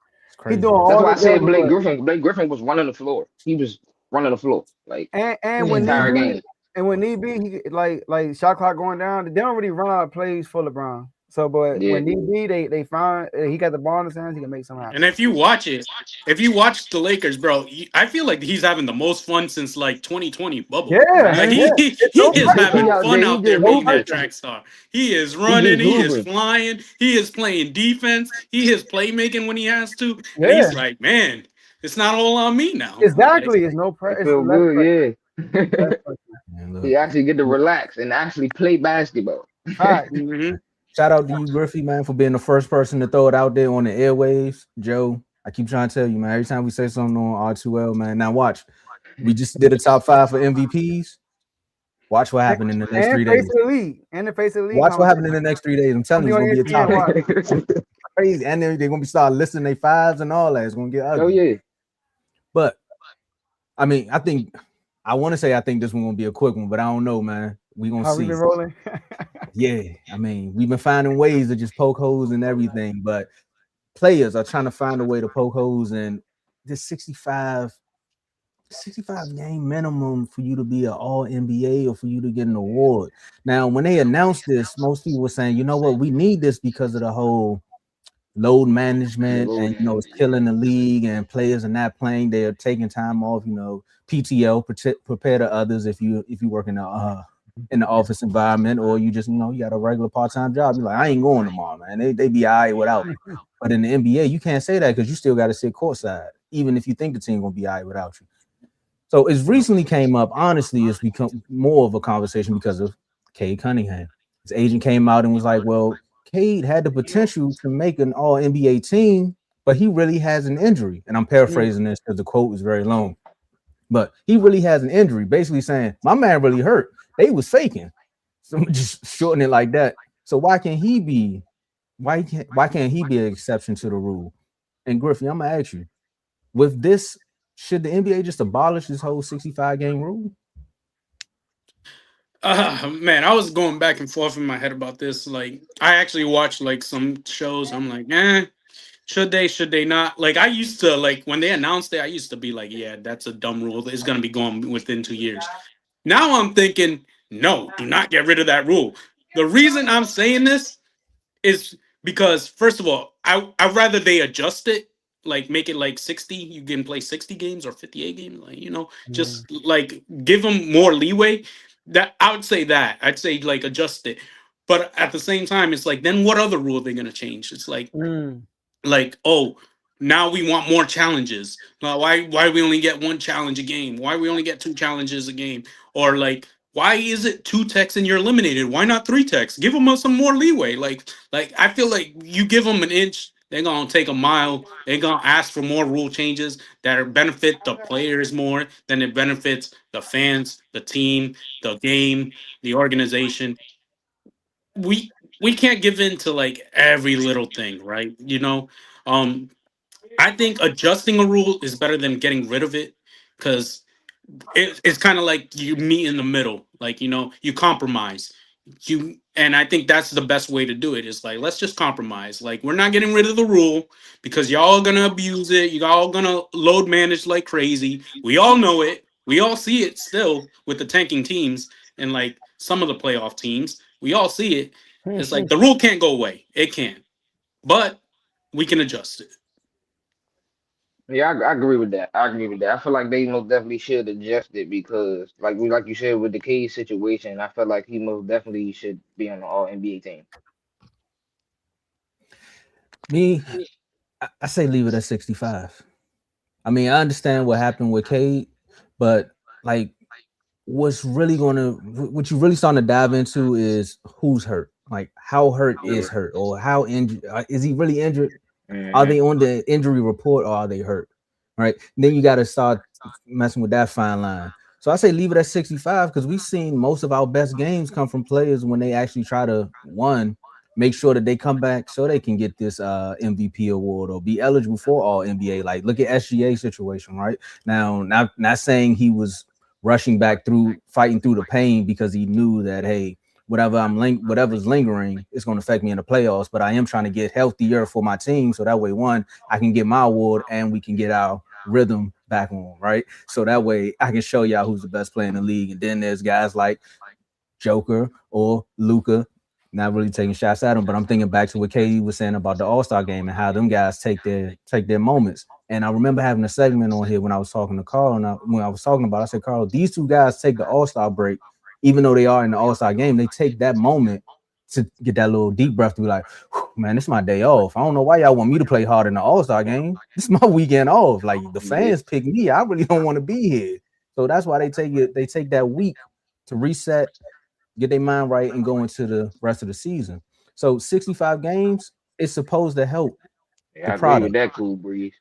He doing all. That's why I said Blake Griffin. Blake Griffin was running the floor. He was running the floor, like and when entire game. And when need be, he like shot clock going down. They don't really run out of plays for LeBron. So, but when need be, they find he got the ball in his hands. He can make something happen. And if you watch the Lakers, bro, I feel like he's having the most fun since like 2020 bubble. Yeah, like he is having fun out there being that track star. He is running, he is flying, he is playing defense, he is playmaking when he has to. And he's like, man, it's not all on me now. Exactly, it's no pressure. Feel good, yeah. He actually get to relax and actually play basketball. All right. Mm-hmm. Shout out to you, Griffey, man, for being the first person to throw it out there on the airwaves. Joe, I keep trying to tell you, man, every time we say something on R2L, man, now watch. We just did a top 5 for MVPs. Watch what happened in the next 3 days. And the face of the league. Watch what happened in the next 3 days. I'm telling you, it's going to be a top 5. Crazy. And then they're going to be start listing their 5s and all that. It's going to get ugly. Oh, yeah. But, I mean, I want to say I think this one going to be a quick one, but I don't know, man. We're going to see. We been rolling? Yeah, I mean, we've been finding ways to just poke holes and everything, but players are trying to find a way to poke holes, and this 65 game minimum for you to be an all NBA or for you to get an award. Now, when they announced this, most people were saying, you know what, we need this because of the whole load management and, you know, it's killing the league and players are not playing. They're taking time off, you know, PTO, prepare to others if you work in the office environment, or you just, you know, you got a regular part-time job. You're like, I ain't going tomorrow, man. They be all right without me. But in the NBA, you can't say that because you still got to sit courtside, even if you think the team gonna be all right without you. So it's recently came up. Honestly, it's become more of a conversation because of Cade Cunningham. His agent came out and was like, well, Cade had the potential to make an all NBA team, but he really has an injury. And I'm paraphrasing this because the quote is very long. But he really has an injury, basically saying, my man really hurt. They was faking. So just shorten it like that. So why can't he be an exception to the rule? And Griffey, I'm gonna ask you, with this, should the NBA just abolish this whole 65 game rule? Man, I was going back and forth in my head about this. Like, I actually watched like some shows. I'm like, should they? Should they not? Like, I used to like when they announced it. I used to be like, yeah, that's a dumb rule. It's gonna be gone within 2 years. Now I'm thinking, no, do not get rid of that rule. The reason I'm saying this is because first of all, I'd rather they adjust it, like make it like 60. You can play 60 games or 58 games, like just like give them more leeway. That I would say that I'd say like adjust it, but at the same time, it's like then what other rule are they gonna change? It's like oh now we want more challenges. Now, why we only get one challenge a game? Why we only get two challenges a game? Or like why is it two techs and you're eliminated? Why not three techs? Give them some more leeway. Like I feel like you give them an inch, they're gonna take a mile. They're gonna ask for more rule changes that benefit the players more than it benefits the fans, the team, the game, the organization. We can't give in to like every little thing, right? Um, I think adjusting a rule is better than getting rid of it because it's kind of like you meet in the middle, like you compromise. And I think that's the best way to do it. Is like let's just compromise. Like we're not getting rid of the rule because y'all are gonna abuse it. You all gonna load manage like crazy. We all know it. We all see it still with the tanking teams and like some of the playoff teams. We all see it. It's like the rule can't go away. It can't, but we can adjust it. Yeah, I agree with that. I agree with that. I feel like they most definitely should adjust it because, like you said, with the case situation, I feel like he most definitely should be on the All NBA team. Me, I say leave it at 65. I mean, I understand what happened with Cade, but like what you really starting to dive into is who's hurt. Like how hurt is hurt, or how injured is he really injured? Are they on the injury report or are they hurt? Right. And then you got to start messing with that fine line. So I say leave it at 65 because we've seen most of our best games come from players when they actually try to make sure that they come back so they can get this MVP award or be eligible for all NBA. Like look at SGA situation, right? Now, not saying he was rushing back fighting through the pain because he knew that, hey, whatever's lingering is going to affect me in the playoffs, but I am trying to get healthier for my team so that way I can get my award and we can get our rhythm back on, right? So that way I can show y'all who's the best player in the league. And then there's guys like Joker or Luka, not really taking shots at him, but I'm thinking back to what KD was saying about the All-Star game and how them guys take their moments. And I remember having a segment on here when I was talking to Carl, and I said, Carl, these two guys take the All-Star break, even though they are in the All-Star game, they take that moment to get that little deep breath to be like, man, this is my day off. I don't know why y'all want me to play hard in the All-Star game. This is my weekend off. Like the fans pick me. I really don't want to be here. So that's why they take that week to reset, get their mind right, and go into the rest of the season. So 65 games is supposed to help Yeah, I the agree product. with that, Cool Breeze.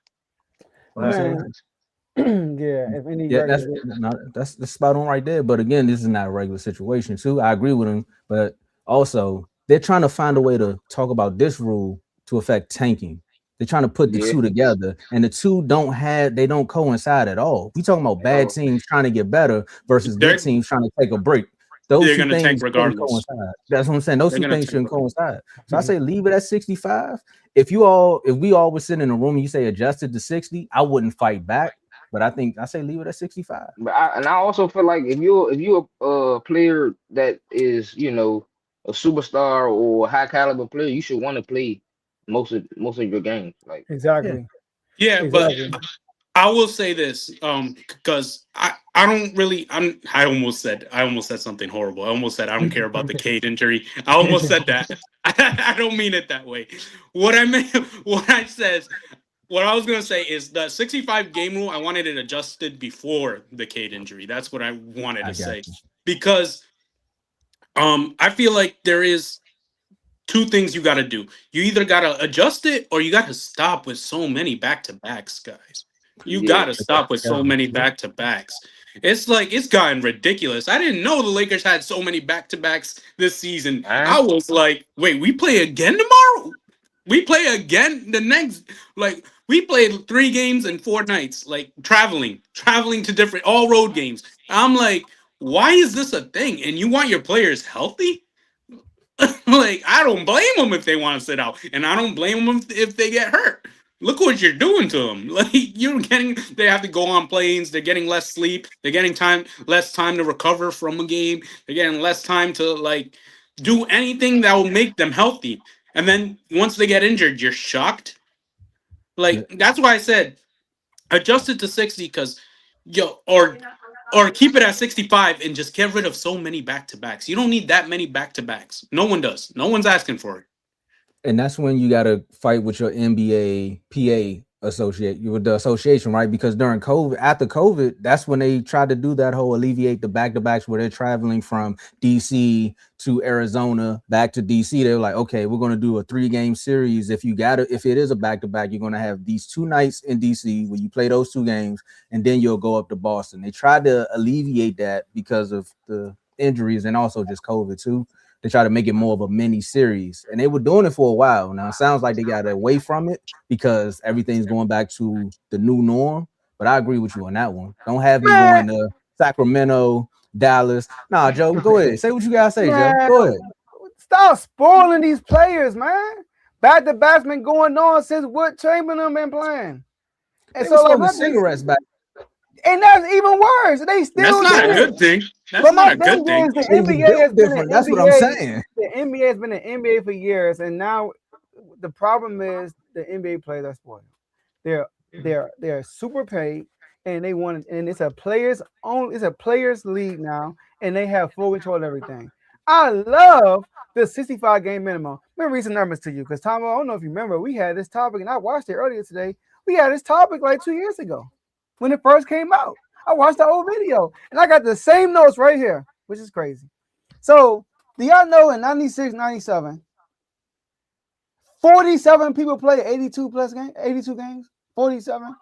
Yeah, if any that's spot on right there. But again, this is not a regular situation too. I agree with him, but also they're trying to find a way to talk about this rule to affect tanking. They're trying to put the two together, and the two don't coincide at all. We talking about bad teams trying to get better versus good teams trying to take a break. Those They're two gonna tank things shouldn't regardless. coincide. That's what I'm saying. Those They're two gonna things tank shouldn't regardless. coincide. So I say leave it at 65. If we all were sitting in a room and you say adjusted to 60, I wouldn't fight back. But I say leave it at 65. But I also feel like if you're a player that is a superstar or a high caliber player, you should want to play most of your games. Like exactly. Yeah, but I will say this, because I don't really I almost said something horrible. I almost said I don't care about the Cade injury. I almost said that. I don't mean it that way. What I meant, what I was gonna say is the 65 game rule. I wanted it adjusted before the Cade injury. That's what I wanted to say you. because I feel like there is two things you got to do. You either got to adjust it or you got to stop with so many back-to-backs, guys. You got Yeah. to stop with so many back-to-backs. It's like it's gotten ridiculous. I didn't know the Lakers had so many back-to-backs this season. I was like, wait, we play again tomorrow? We play again the next, like, we played 3 games in 4 nights, like traveling to different all road games. I'm like, why is this a thing? And you want your players healthy? Like, I don't blame them if they want to sit out, and I don't blame them if they get hurt. Look what you're doing to them. Like, you're getting, they have to go on planes. They're getting less sleep. They're getting less time to recover from a game. They're getting less time to like do anything that will make them healthy. And then once they get injured, you're shocked. Like, that's why I said adjust it to 60 because or keep it at 65 and just get rid of so many back-to-backs. You don't need that many back-to-backs. No one does. No one's asking for it. And that's when you got to fight with your NBA PA with the association, right? Because during after COVID, that's when they tried to do that whole alleviate the back-to-backs where they're traveling from DC to Arizona back to DC. They're like, okay, we're going to do a 3-game series. If it is a back-to-back, you're going to have these 2 nights in DC where you play those 2 games, and then you'll go up to Boston. They tried to alleviate that because of the injuries and also just COVID too. They try to make it more of a mini series, and they were doing it for a while. Now it sounds like they got away from it because everything's going back to the new norm. But I agree with you on that one. Don't have me going to Sacramento, Dallas. Nah, Joe, go ahead. Say what you gotta say, Joe. Go ahead. Stop spoiling these players, man. Back-to-backs been going on since Wilt Chamberlain been playing. And so like cigarettes back. And that's even worse. They still. That's not a good thing. That's not a good thing. The NBA has been different. That's what I'm saying. The NBA has been an NBA for years, and now the problem is the NBA players are spoiled. They're super paid, and they want, and it's a players league now, and they have full control of everything. I love the 65 game minimum. Let me read some numbers to you, because Tom, I don't know if you remember, we had this topic, and I watched it earlier today. We had this topic like 2 years ago when it first came out. I watched the old video, and I got the same notes right here, which is crazy. So, do y'all know in 96, 97, 47 people play 82 games? 47.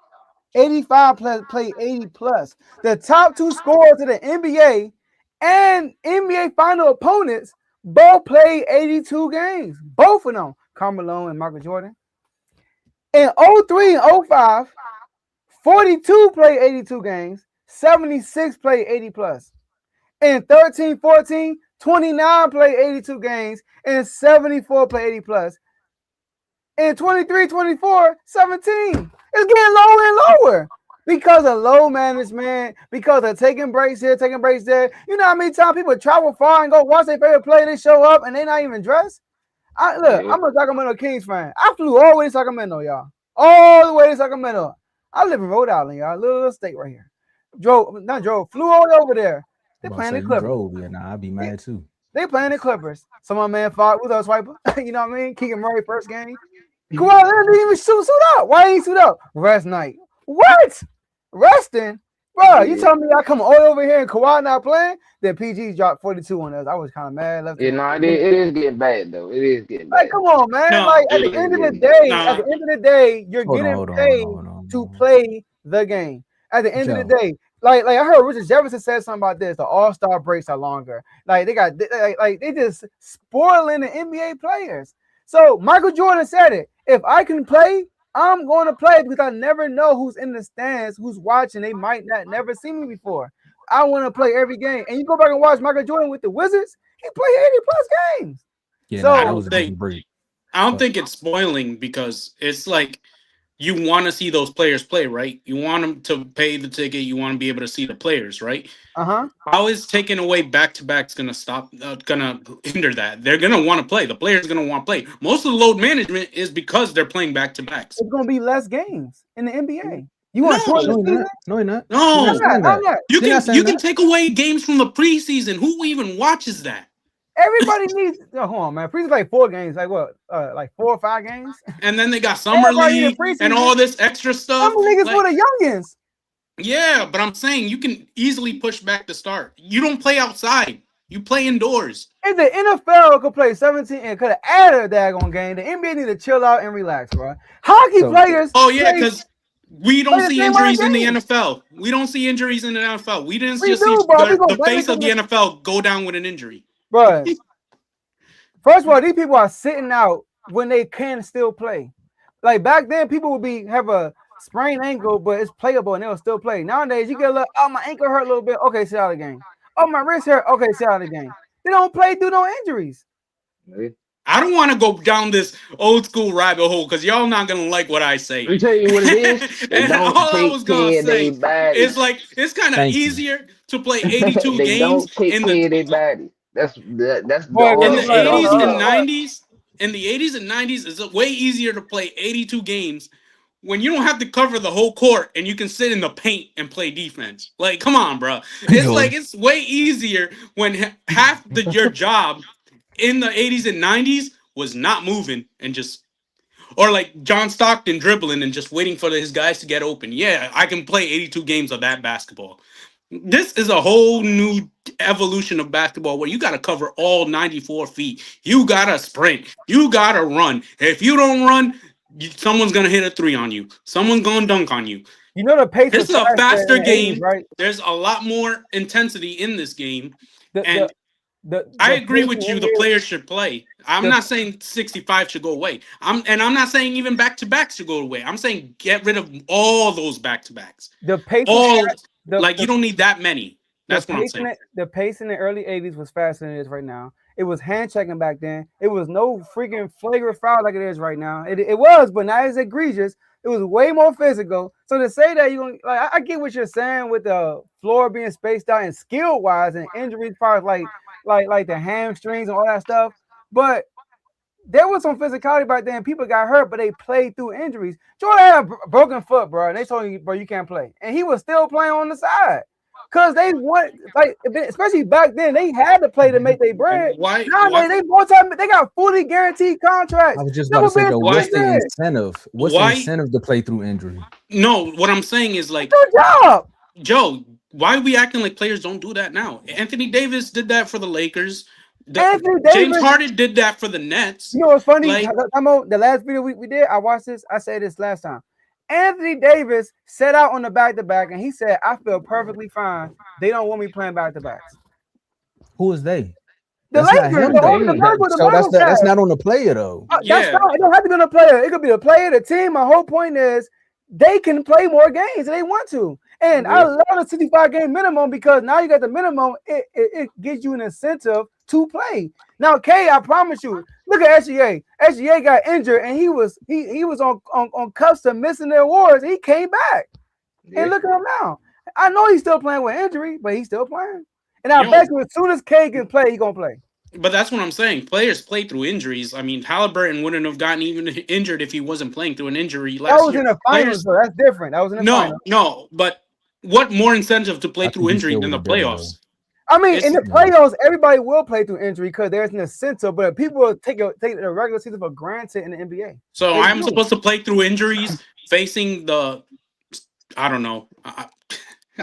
85 play 80 plus. The top 2 scorers of the NBA and NBA final opponents both played 82 games. Both of them, Carmelo and Michael Jordan. In 03 and 05, 42 played 82 games, 76 played 80 plus. In 13-14, 29 played 82 games, and 74 played 80 plus. In 23-24, 17. It's getting lower and lower because of low management, because of taking breaks here, taking breaks there. You know how many times people travel far and go watch their favorite play, they show up, and they're not even dressed? I'm a Sacramento Kings fan. I flew all the way to Sacramento, y'all. All the way to Sacramento. I live in Rhode Island, y'all. Little state right here. Flew all the way over there. They're playing the Clippers. I'd be mad too. They playing the Clippers. Some of my man fought with us, Swiper. You know what I mean? Keegan Murray first game. Kawhi Leonard didn't even suit up. Why ain't he suit up? Rest night. What? Resting? Bro, you telling me I come all over here and Kawhi not playing? Then PG dropped 42 on us. I was kind of mad. It is getting bad though. It is getting bad. Like, come on, man. At the end of the day, you're getting paid to play the game. At the end of the day, like I heard Richard Jefferson said something about this. The All-Star breaks are longer. Like they just spoiling the NBA players. So Michael Jordan said it. If I can play, I'm going to play because I never know who's in the stands, who's watching. They might not never see me before. I want to play every game. And you go back and watch Michael Jordan with the Wizards, he played 80 plus games. Yeah, so I don't think it's spoiling because it's like you want to see those players play, right? You want them to pay the ticket. You want to be able to see the players, right? How is taking away back-to-backs going to stop, going to hinder that? They're going to want to play. The players are going to want to play. Most of the load management is because they're playing back-to-backs. It's going to be less games in the NBA. You want to shorten the season? No, you're not. No. I'm not. You can take away games from the preseason. Who even watches that? Everybody needs. Hold on, man. Preseason like 4 games. Like what? Like 4 or 5 games. And then they got summer league and all this extra stuff. Summer league is for the youngins. Yeah, but I'm saying you can easily push back the start. You don't play outside. You play indoors. If the NFL could play 17 and could have added a daggone game, the NBA need to chill out and relax, bro. Hockey players. Oh yeah, because we don't see same amount of injuries in the games. NFL. We don't see injuries in the NFL. We didn't We just see do, bro. We gonna the blame face it of the NFL go down with an injury. Bro. First of all, these people are sitting out when they can still play. Like back then, people would have a sprained ankle, but it's playable and they'll still play. Nowadays, you get a little, oh, my ankle hurt a little bit. Okay, sit out of the game. Oh, my wrist hurt. Okay, sit out of the game. They don't play through no injuries. I don't want to go down this old school rabbit hole because y'all not gonna like what I say. Let me tell you what it is. And all I was gonna say is like it's kind of easier to play 82 they games don't take in care of the their body. That's Boy, in the Hold 80s on. and 90s. In the 80s and 90s, it's way easier to play 82 games when you don't have to cover the whole court and you can sit in the paint and play defense. Like, come on, bro. It's like it's way easier when half your job in the 80s and 90s was not moving and just, or like John Stockton dribbling and just waiting for his guys to get open. Yeah, I can play 82 games of that basketball. This is a whole new evolution of basketball where you got to cover all 94 feet. You got to sprint. You got to run. If you don't run, someone's going to hit a three on you. Someone's going to dunk on you. You know the pace. This is a faster game. 80s, right? There's a lot more intensity in this game. The I agree with you. The players should play. I'm not saying 65 should go away. I'm not saying even back-to-backs should go away. I'm saying get rid of all those back-to-backs. The pace. You don't need that many. That's what I'm saying. The pace in the early 80s was faster than it is right now. It was hand checking back then. It was no freaking flagrant foul like it is right now. It was, but now it's egregious. It was way more physical. So to say that you're like, I get what you're saying with the floor being spaced out and skill wise and injuries parts like the hamstrings and all that stuff. But there was some physicality back then. People got hurt, but they played through injuries. Jordan had a broken foot, bro, and they told you, bro, you can't play. And he was still playing on the side. Because they want, like, especially back then, they had to play to make their bread. Why? They got fully guaranteed contracts. I was just about to say, though, what's the incentive? What's the incentive to play through injury? No, what I'm saying is like, good job, Joe. Why are we acting like players don't do that now? Anthony Davis did that for the Lakers. James Harden did that for the Nets. You know what's funny? The last video we did, I watched this. I said this last time. Anthony Davis set out on the back-to-back, and he said, I feel perfectly fine. They don't want me playing back-to-backs. Who is they? The Lakers. That's not on the player, though. It don't have to be on the player. It could be the player, the team. My whole point is they can play more games if they want to. And I love the 65-game minimum because now you got the minimum. It gives you an incentive to play. Now, K, I promise you, look at SGA. SGA got injured and he was on cuffs to missing the awards. He came back. And look at him now. I know he's still playing with injury, but he's still playing. And I bet you as soon as K can play, he's gonna play. But that's what I'm saying. Players play through injuries. I mean, Halliburton wouldn't have gotten even injured if he wasn't playing through an injury last year. That was in the finals, so that's different. That was in the finals. No, but what more incentive to play through injury than the playoffs? I mean, in the playoffs, everybody will play through injury because there's an incentive, but people will take the regular season for granted in the NBA. So I'm supposed to play through injuries facing the, I don't know. I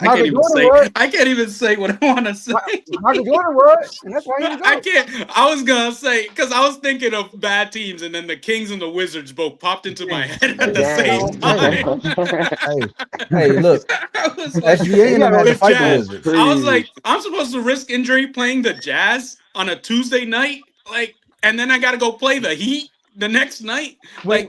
can't even say what I want to say. Michael Jordan was, and that's why he was I can't. I was gonna say because I was thinking of bad teams, and then the Kings and the Wizards both popped into my head at the same time. hey, look, SGA had to fight the Wizards. I was like, I'm supposed to risk injury playing the Jazz on a Tuesday night, and then I got to go play the Heat the next night. When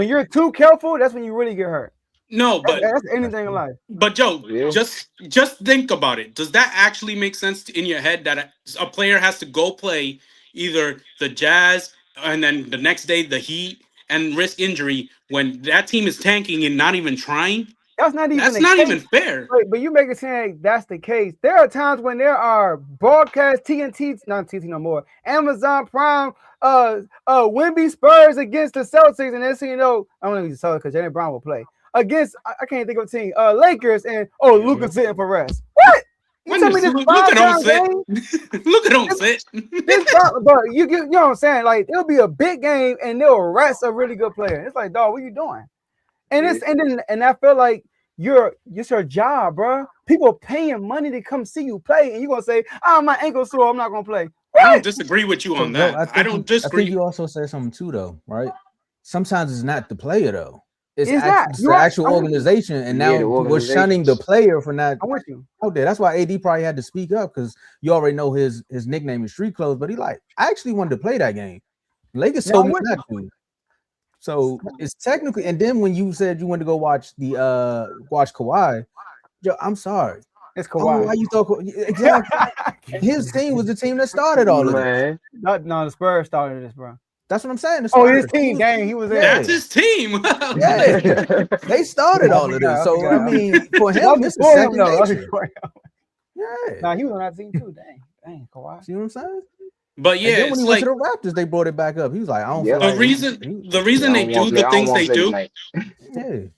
you're too careful, that's when you really get hurt. No, but that's anything in life. But Joe, just think about it. Does that actually make sense in your head that a player has to go play either the Jazz and then the next day the Heat and risk injury when that team is tanking and not even trying? That's not even fair. But you make it seem that's the case. There are times when there are broadcast TNT, not TNT no more, Amazon Prime, Wemby Spurs against the Celtics, and then so you know, I don't know if it's the Celtics because Jalen Brown will play. Against, I can't think of a team, Lakers, and Luka's sitting for rest. What? You tell me this Luka don't sit. Luka don't sit. But you know what I'm saying? Like, it'll be a big game, and they'll rest a really good player. It's like, dog, what are you doing? And I feel like it's your job, bro. People paying money to come see you play, and you're gonna say, "Oh, my ankle sore, I'm not gonna play." I don't What? disagree with you So, on Joe, that. I don't I think disagree. you also said something too, though, right? Sometimes it's not the player though; It's not. it's You the are. actual I'm with you. organization, and Yeah, now the we're shunning organization. the player for not I'm with you. out there. That's why AD probably had to speak up because you already know his nickname is Street Clothes, but he like, I actually wanted to play that game. Lakers Now told I'm me with not to. So it's technically, and then when you said you wanted to go watch watch Kawhi, Joe, I'm sorry. It's I don't know Kawhi. why you thought exactly. His team was the team that started all of this. Man, No, the Spurs started this, bro. That's what I'm saying. The Oh, his Spurs. team. Dang, he was there. That's his team. Yeah, they started I all of this. forgot. So I mean, for That him, was this is before him, second though. That was nature. before him. Yeah, Nah, he was on that team too. Dang, Kawhi. see what I'm saying? But And yeah, then when it's he went to like the Raptors, they brought it back up. He was like, I don't yeah. feel the like reason the Yeah, reason I they don't want do to play. the I don't things want they to play do. tonight. yeah.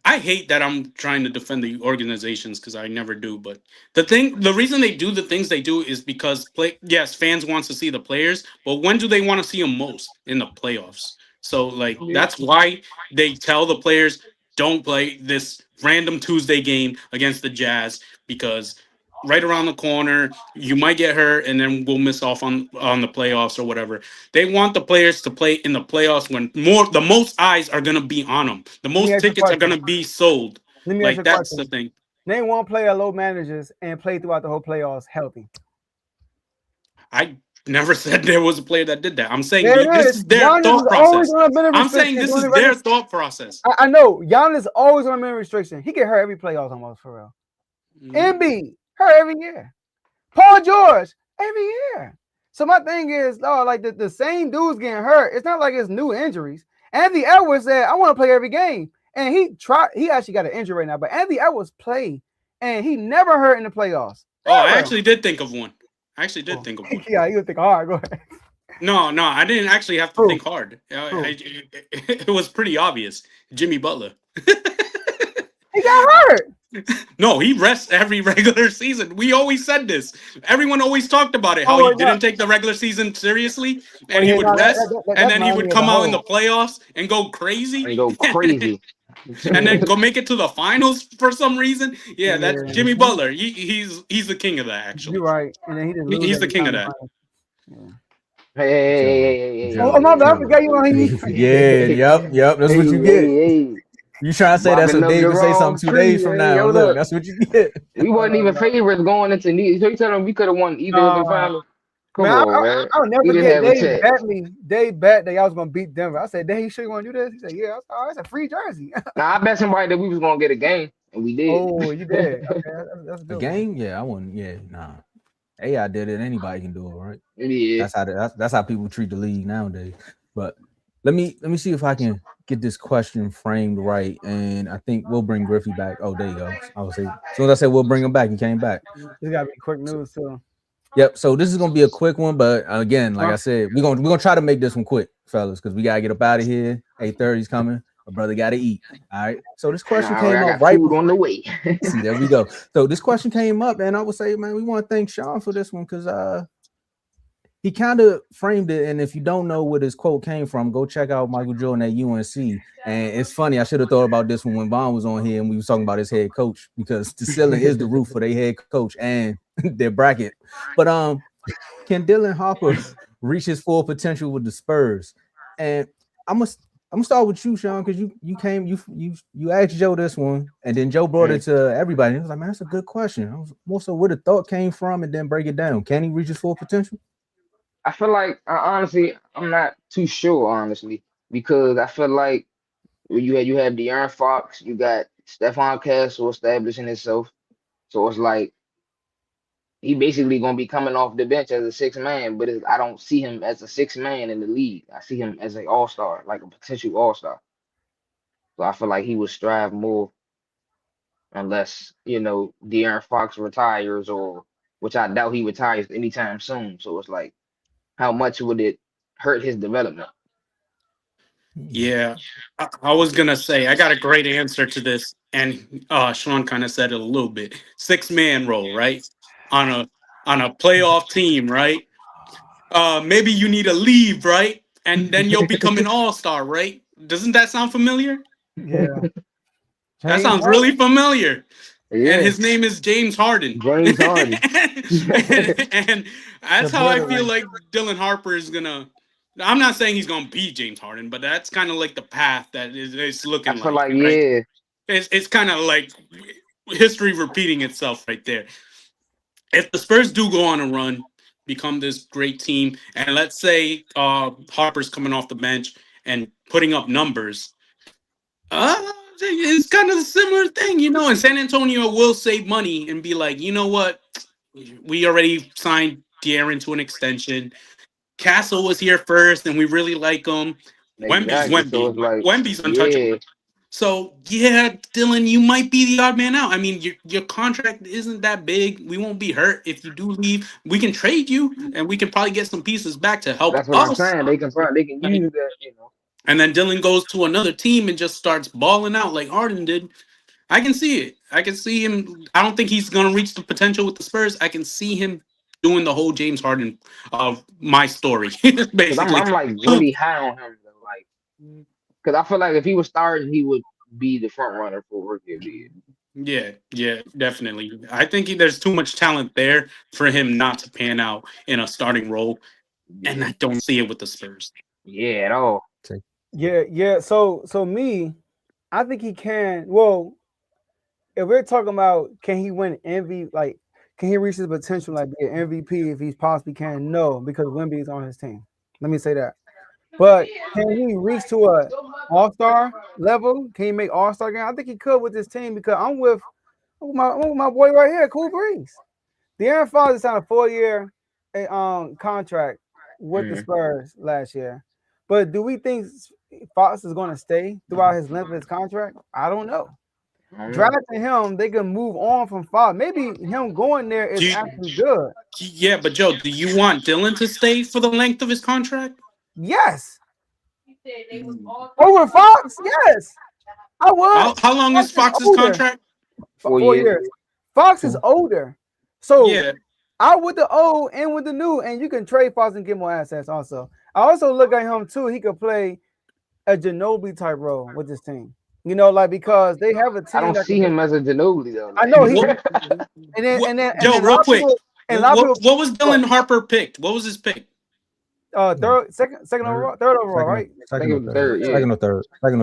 I hate that I'm trying to defend the organizations because I never do. But the reason they do the things they do is because yes, fans wants to see the players, but when do they want to see them most? In the playoffs. So like Yeah. that's why they tell the players don't play this random Tuesday game against the Jazz because right around the corner you might get hurt and then we'll miss off on the playoffs or whatever. They want the players to play in the playoffs when the most eyes are gonna be on them. The Let me most ask you a tickets are question. gonna be sold. Let me ask you Like a that's the question. thing. Name one player low managers and play throughout the whole playoffs healthy. I never said there was a player that did that. I'm saying There it this is. is their Giannis is thought always process. on a minute I'm saying restriction this during is the their regular. thought process. I know Giannis is always on a minute restriction. He get hurt every playoffs almost for real. Mhm. Embiid hurt every year. Paul George every year. So my thing is, like the same dudes getting hurt. It's not like it's new injuries. Anthony Edwards said, "I want to play every game," and he actually got an injury right now. But Anthony Edwards played, and he never hurt in the playoffs. Oh, I Ever. actually did think of one. I actually did Oh. think of one. Yeah, you would think, all right, go ahead. No, I didn't actually have to Who? think hard. It was pretty obvious. Jimmy Butler. He got hurt. No, he rests every regular season. We always said this. Everyone always talked about it, how Oh, he no. didn't take the regular season seriously, Oh, and he yeah, would no, rest, and that's then he Miami would as a come out in the whole. playoffs and go crazy, And go crazy. and then go make it to the finals for some reason. Yeah, that's Yeah, Jimmy Butler. He's the king of that, you're actually. right. And then he just lose He's the every king time. of that. Yeah. Hey, Joe, hey, hey, Oh, my Joe, bad. I Joe. forgot you know he. Yeah, yep. That's what you get. hey. You trying to say that's Barking what up Dave the can say wrong something 2 days tree. from Hey, now. hold Look, up. that's what you get. We wasn't even favorites going into neither. So you telling me we could have won either of the No, finals? Come man, on, man. I'll never We didn't forget. have a Dave chance. bet me. Dave bet that y'all was gonna beat Denver. I said, "Dave, you sure you want to do this?" He said, "Yeah." I said, "Oh, it's a free jersey." Now I bet somebody that we was gonna get a game, and we did. Oh, you did. Okay, that's a A good one. game? Yeah, I wouldn't. Yeah, nah. AI did it. Anybody can do it, right? Yeah. That's how people treat the league nowadays. But let me see if I can get this question framed right, and I think we'll bring Griffey back. Oh, there you go. I was say as soon as I said we'll bring him back, he came back. This gotta be quick news too. Yep. So this is gonna be a quick one, but again, like I said, we're gonna try to make this one quick, fellas, because we gotta get up out of here. 8:30's coming. My brother gotta eat. All right. So this question All came right, I up got right. food on the way. See, there we go. So this question came up, and I would say, man, we want to thank Sean for this one because he kind of framed it. And if you don't know where this quote came from, go check out Michael Jordan at UNC. And it's funny, I should have thought about this one when Vaughn was on here and we was talking about his head coach, because the ceiling is the roof for their head coach and their bracket. But can Dillon Harper reach his full potential with the Spurs? And I'm gonna start with you, Sean, because you asked Joe this one, and then Joe brought it to everybody. He was like, man, that's a good question. I was more so where the thought came from, and then break it down. Can he reach his full potential? I feel like honestly, I'm not too sure, honestly, because I feel like you have De'Aaron Fox, you got Stephon Castle establishing himself. So it's like he basically gonna be coming off the bench as a six man, but I don't see him as a six man in the league. I see him as an all star, like a potential all star. So I feel like he would strive more unless De'Aaron Fox retires, or which I doubt he retires anytime soon. So it's like, how much would it hurt his development? Yeah, I was gonna say I got a great answer to this, and Sean kind of said it a little bit. 6-man role, right? On a playoff team, right? Maybe you need a leave, right? And then you'll become an all-star, right? Doesn't that sound familiar? Yeah. That James sounds Harden? really familiar. And Yeah, his name is James Harden. James Harden. And The that's how I feel veteran. like Dillon Harper is gonna. I'm not saying he's gonna beat James Harden, but that's kind of like the path that it's I looking feel like, like right? yeah, It's kind of like history repeating itself right there. If the Spurs do go on a run, become this great team, and let's say Harper's coming off the bench and putting up numbers, it's kind of a similar thing, And San Antonio will save money and be like, you know what? We already signed De'Aaron to an extension. Castle was here first, and we really like him. Wemby's exactly. So Wemby. it's like Wemby's untouchable. yeah, So yeah, Dylan, you might be the odd man out. I mean, your contract isn't that big. We won't be hurt if you do leave. We can trade you, and we can probably get some pieces back to help that's what I'm us. saying. They can Like, use that, and then Dylan goes to another team and just starts balling out like Harden did. I can see it. I can see him. I don't think he's gonna reach the potential with the Spurs. I can see him doing the whole James Harden of my story, Because I'm basically. I'm like really high on him though. Like, because I feel like if he was starting, he would be the front runner for rookie of the year. Yeah, definitely. I think there's too much talent there for him not to pan out in a starting role, and Yeah, I don't see it with the Spurs. yeah, at all. Yeah. So me, I think he can. Well, if we're talking about can he win MVP, like can he reach his potential, like be an MVP if he possibly can? No, because Wemby is on his team. Let me say that. But can he reach to a all-star level? Can he make all-star game? I think he could with this team because I'm with my boy right here, Cool Breeze. De'Aaron Fox signed a 4-year contract with the Mhm. Spurs last year. But do we think Fox is going to stay throughout his length of his contract? I don't know. I don't know. Drafting him, they can move on from Fox. Maybe him going there Do is you, actually good. yeah, but Joe, do you want Dylan to stay for the length of his contract? Yes. Over Fox? Yes. I would. How long is Fox is Fox's older. contract? 4 4 years. years. Fox is older. So Yeah, out with the old and with the new, and you can trade Fox and get more assets also. I also look at him too. He could play a Ginobili type role with this team. Like because they have a I team don't that see can him as a Ginobili though. I Like, know he What, and then Joe, a real lot of quick. people What was Dylan Harper picked? What was his pick? second overall, third overall, right? I think Second it or was the third. third, yeah, Second or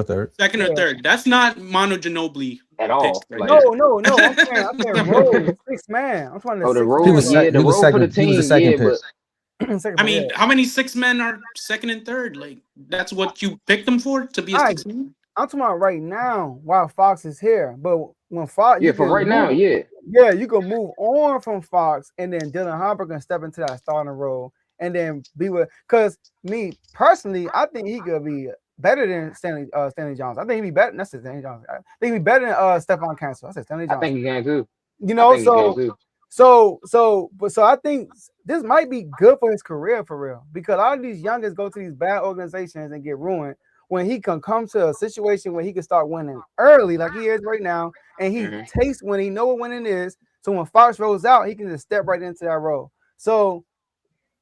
third. Second or Yeah. third? That's not Manu Ginobili at picks all. right Like, there. No. I'm saying role, six man. I'm trying to oh, the six He role, man. was yeah, he the was role for the second. He was the team, second yeah, pick. but Second I pick, mean, yeah. how many six men are second and third? Like, that's what you picked them for, to be a All right, six man? I'm talking about right now while Fox is here. But when Fox, yeah, you for can right now, move, yeah, yeah, you can move on from Fox, and then Dillon Harper can step into that starting role, and then be with. Because me personally, I think he could be better than Stanley Johnson. I think he'd be better. That's Stanley Johnson. I think he'd be better than Stephon Cancel. I said Stanley I think Johnson. he can too. You I know, think he can so too. so I think this might be good for his career for real because a lot of these youngers go to these bad organizations and get ruined when he can come to a situation where he can start winning early like he is right now and he Mhm. tastes when he know what winning is. So when Fox rolls out, he can just step right into that role. So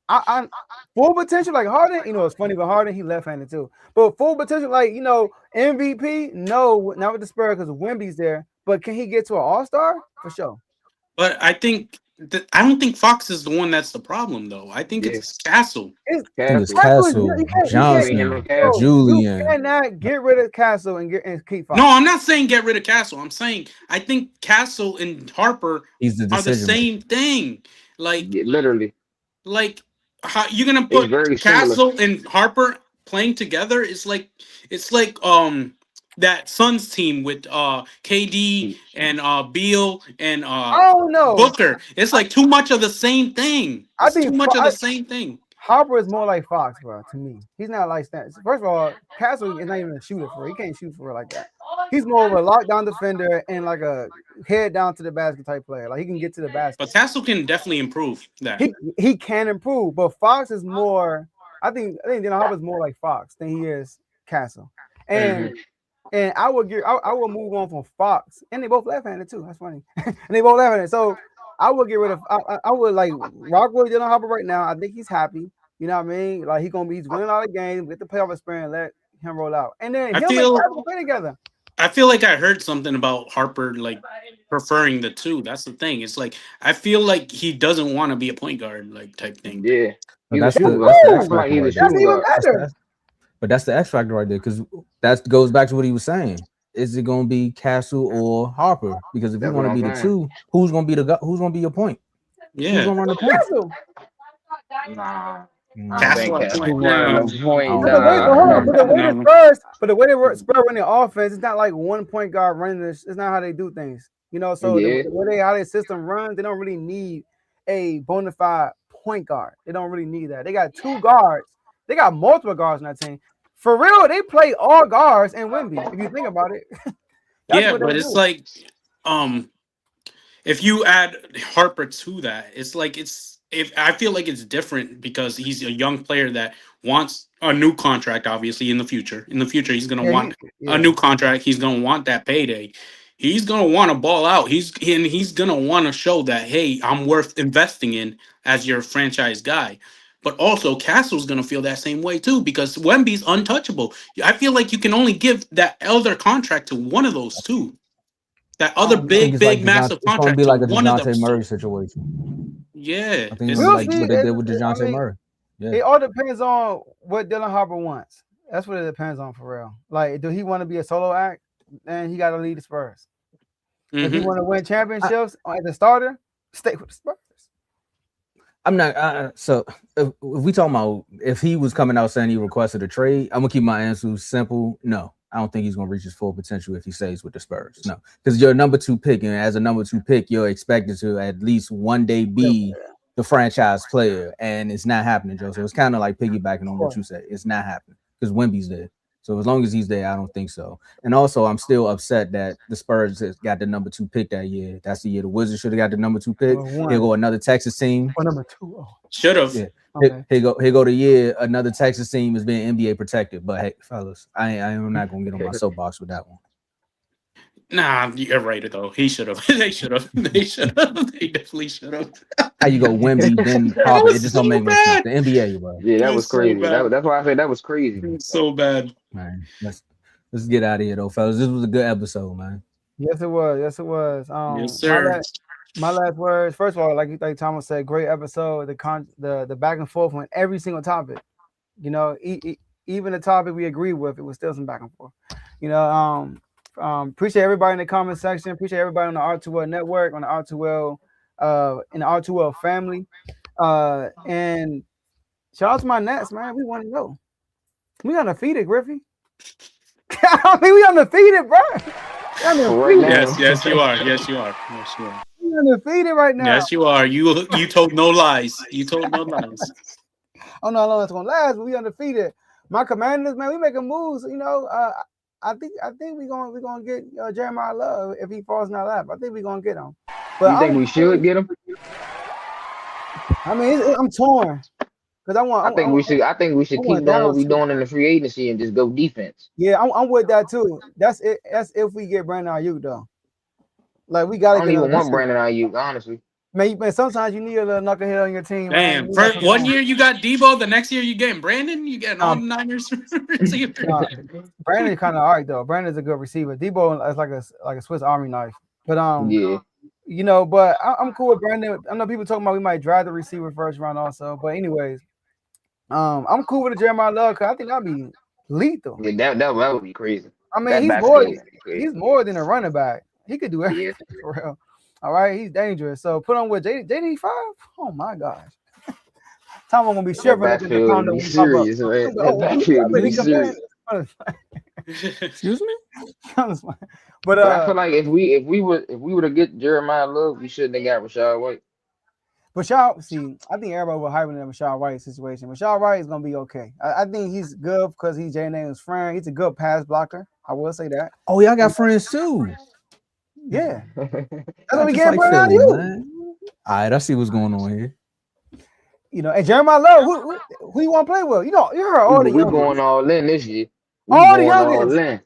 I full potential like Harden, it's funny, but Harden he left-handed too. But full potential like MVP, no, not with the Spurs because Wemby's there. But can he get to an All-Star for sure? But I don't think Fox is the one that's the problem, though. I think Yeah, it's Castle. It's I think it's Castle. You Castle, can't Between him Johnson, and Castle. you Julian. cannot get rid of Castle and keep Fox. No, I'm not saying get rid of Castle. I'm saying I think Castle and Harper He's the are the decision maker. same thing. Like, Yeah, literally, how you're gonna they put very similar. Castle and Harper playing together? It's like that Suns team with KD and Beal and I don't know. Booker. It's like too much of the same thing. I It's too think much of the same thing. Harper is more like Fox, bro. To me, he's not like that. First of all, Castle is not even a shooter for real. He can't shoot for real like that. He's more of a lockdown defender and like a head down to the basket type player. Like he can get to the basket. But Castle can definitely improve that. He can improve, but Fox is more. I think Harper is more like Fox than he is Castle. And Mhm. And I will move on from Fox, and they both left-handed too. That's funny, and they both left-handed. So I would get rid of. I would like rock with Dillon Harper right now. I think he's happy. You know what I mean? Like he's winning all the games, get the playoff experience, let him roll out, and then I him and feel Castle play together. I feel like I heard something about Harper like preferring the two. That's the thing. It's like I feel like he doesn't want to be a point guard like type thing. Yeah, But he's a that's shooting the guard. I X feel like factor he's a right there. That's shooting even guard. better. But that's the X factor right there, because that goes back to what he was saying. Is it going to be Castle or Harper? Because if you That's want what to I'm be the saying. two, who's going to be who's going to be your point? Who's Yeah, going to run the point? Castle. Nah, I don't Castle think at Castle point. running No, the point. But the way, but Nah. hold on, but the way the no. Spurs run the offense, it's not like one point guard running this. It's not how they do things. You know, so Yeah. the way how their system runs, they don't really need a bona fide point guard. They don't really need that. They got two guards. They got multiple guards on that team. For real, they play all guards and Wemby. If you think about it, that's Yeah, what they but it's do. like if you add Harper to that, it's like if I feel like it's different because he's a young player that wants a new contract. Obviously, in the future, he's gonna want a new contract. He's gonna want that payday. He's gonna want to ball out. He's gonna want to show that, hey, I'm worth investing in as your franchise guy. But also, Castle's gonna feel that same way too because Wemby's untouchable. I feel like you can only give that other contract to one of those two. That other I think big, massive it's going to contract be to like a one of DeJounte those Murray two. situation. Yeah, I think it's We'll like see. what they did with DeJounte Murray. Yeah. It all depends on what Dillon Harper wants. That's what it depends on for real. Like, do he want to be a solo act? Then he got to lead the Spurs. If he want to win championships as a starter, stay with the Spurs. I'm not. So if we talking about if he was coming out saying he requested a trade, I'm gonna keep my answer simple. No, I don't think he's gonna reach his full potential if he stays with the Spurs. No, because you're a number 2 pick, and as a number 2 pick, you're expected to at least one day be the franchise player, and it's not happening, Joe. So it's kind of like piggybacking on what you said. It's not happening because Wemby's there. So as long as he's there, I don't think so. And also, I'm still upset that the Spurs has got the number 2 pick that year. That's the year the Wizards should have got the number 2 pick. Here go another Texas team. Number 2. Oh. Should have. Yeah. Okay. Here go the year another Texas team is being NBA protected. But hey, fellas, I am not gonna get on my soapbox with that one. Nah, you're right though. He should have. They should have. They should have. They definitely should have. How you go Wemby then Harper? It just don't make no sense. The NBA, bro. Yeah, that was crazy. That's why I said that was crazy. It's so bad. Man, let's get out of here though, fellas. This was a good episode, man. Yes, it was. Yes, it was. Yes, sir. My last words. First of all, like Thomas said, great episode. The back and forth on every single topic. You know, even the topic we agree with, it was still some back and forth. You know, appreciate everybody in the comment section. Appreciate everybody on the R2L network, on the R2L, in the R2L family. And shout out to my Nets, man. We want to know. We undefeated, Griffey. I mean, we undefeated, bro. Yes, you are. Yes, you are. Yes, you are. We undefeated right now. Yes, you are. You told no lies. You told no lies. I don't know how long it's gonna last, but we undefeated. My Commanders, man, we making moves. You know, I think we're gonna get Jeremiah Love if he falls in our lap. I think we're gonna get him. But you think we should get him? I mean, I'm torn because I think we should keep doing what we're doing in the free agency and just go defense. Yeah, I'm with that too. That's it. That's if we get Brandon Ayuk though. Like we gotta. I don't even want Brandon Ayuk, honestly. Man, sometimes you need a little knucklehead on your team. Damn, first, one year you got Debo, the next year you getting Brandon. You getting all the Niners. Brandon's kind of all right though. Brandon's a good receiver. Debo is like a Swiss Army knife. But yeah, you know. But I'm cool with Brandon. I know people talking about we might drive the receiver first round also. But anyways, I'm cool with the Jeremiah Love because I think that'd be lethal. Yeah, that would be crazy. I mean, he's more than a running back. He could do everything for real. All right, he's dangerous. So put on with JD5. Oh my gosh. Tom, I'm gonna be shivering. Serious, man. Excuse me. But I feel like if we were to get Jeremiah Love, we shouldn't have got Rashad White. I think everybody was hyping the Rashad White situation. Rashad White is gonna be okay. I think he's good because he's Jay Daniels' friend. He's a good pass blocker. I will say that. Oh, y'all got friends too. Yeah. That's what we get right out of you. All right, I see what's going on here. You know, and Jeremiah Love, who you want to play with? You know, you heard all the youngins. We're going all in this year. All the youngins.